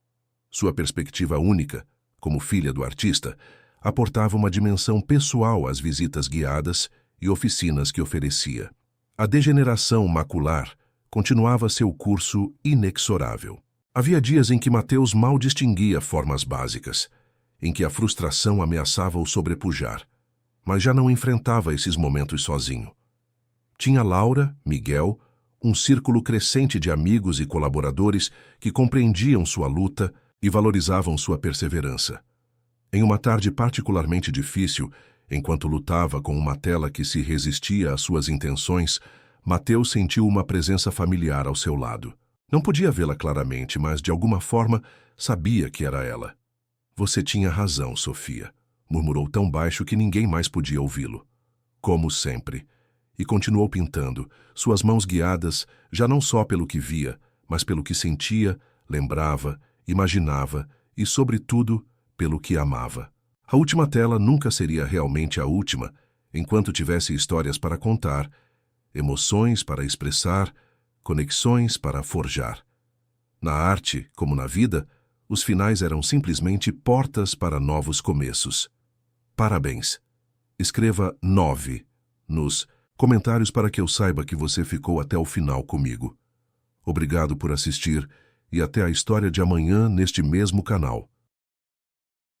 Sua perspectiva única, como filha do artista, aportava uma dimensão pessoal às visitas guiadas e oficinas que oferecia. A degeneração macular continuava seu curso inexorável. Havia dias em que Mateus mal distinguia formas básicas. em que a frustração ameaçava o sobrepujar, mas já não enfrentava esses momentos sozinho. Tinha Laura, Miguel, um círculo crescente de amigos e colaboradores que compreendiam sua luta e valorizavam sua perseverança. Em uma tarde particularmente difícil, enquanto lutava com uma tela que se resistia às suas intenções, Mateus sentiu uma presença familiar ao seu lado. Não podia vê-la claramente, mas de alguma forma sabia que era ela. Você tinha razão, Sofia, murmurou tão baixo que ninguém mais podia ouvi-lo. Como sempre. E continuou pintando, suas mãos guiadas já não só pelo que via, mas pelo que sentia, lembrava, imaginava e, sobretudo, pelo que amava. A última tela nunca seria realmente a última, enquanto tivesse histórias para contar, emoções para expressar, conexões para forjar. Na arte, como na vida, os finais eram simplesmente portas para novos começos. Parabéns. Escreva 9 nos comentários para que eu saiba que você ficou até o final comigo. Obrigado por assistir e até a história de amanhã neste mesmo canal.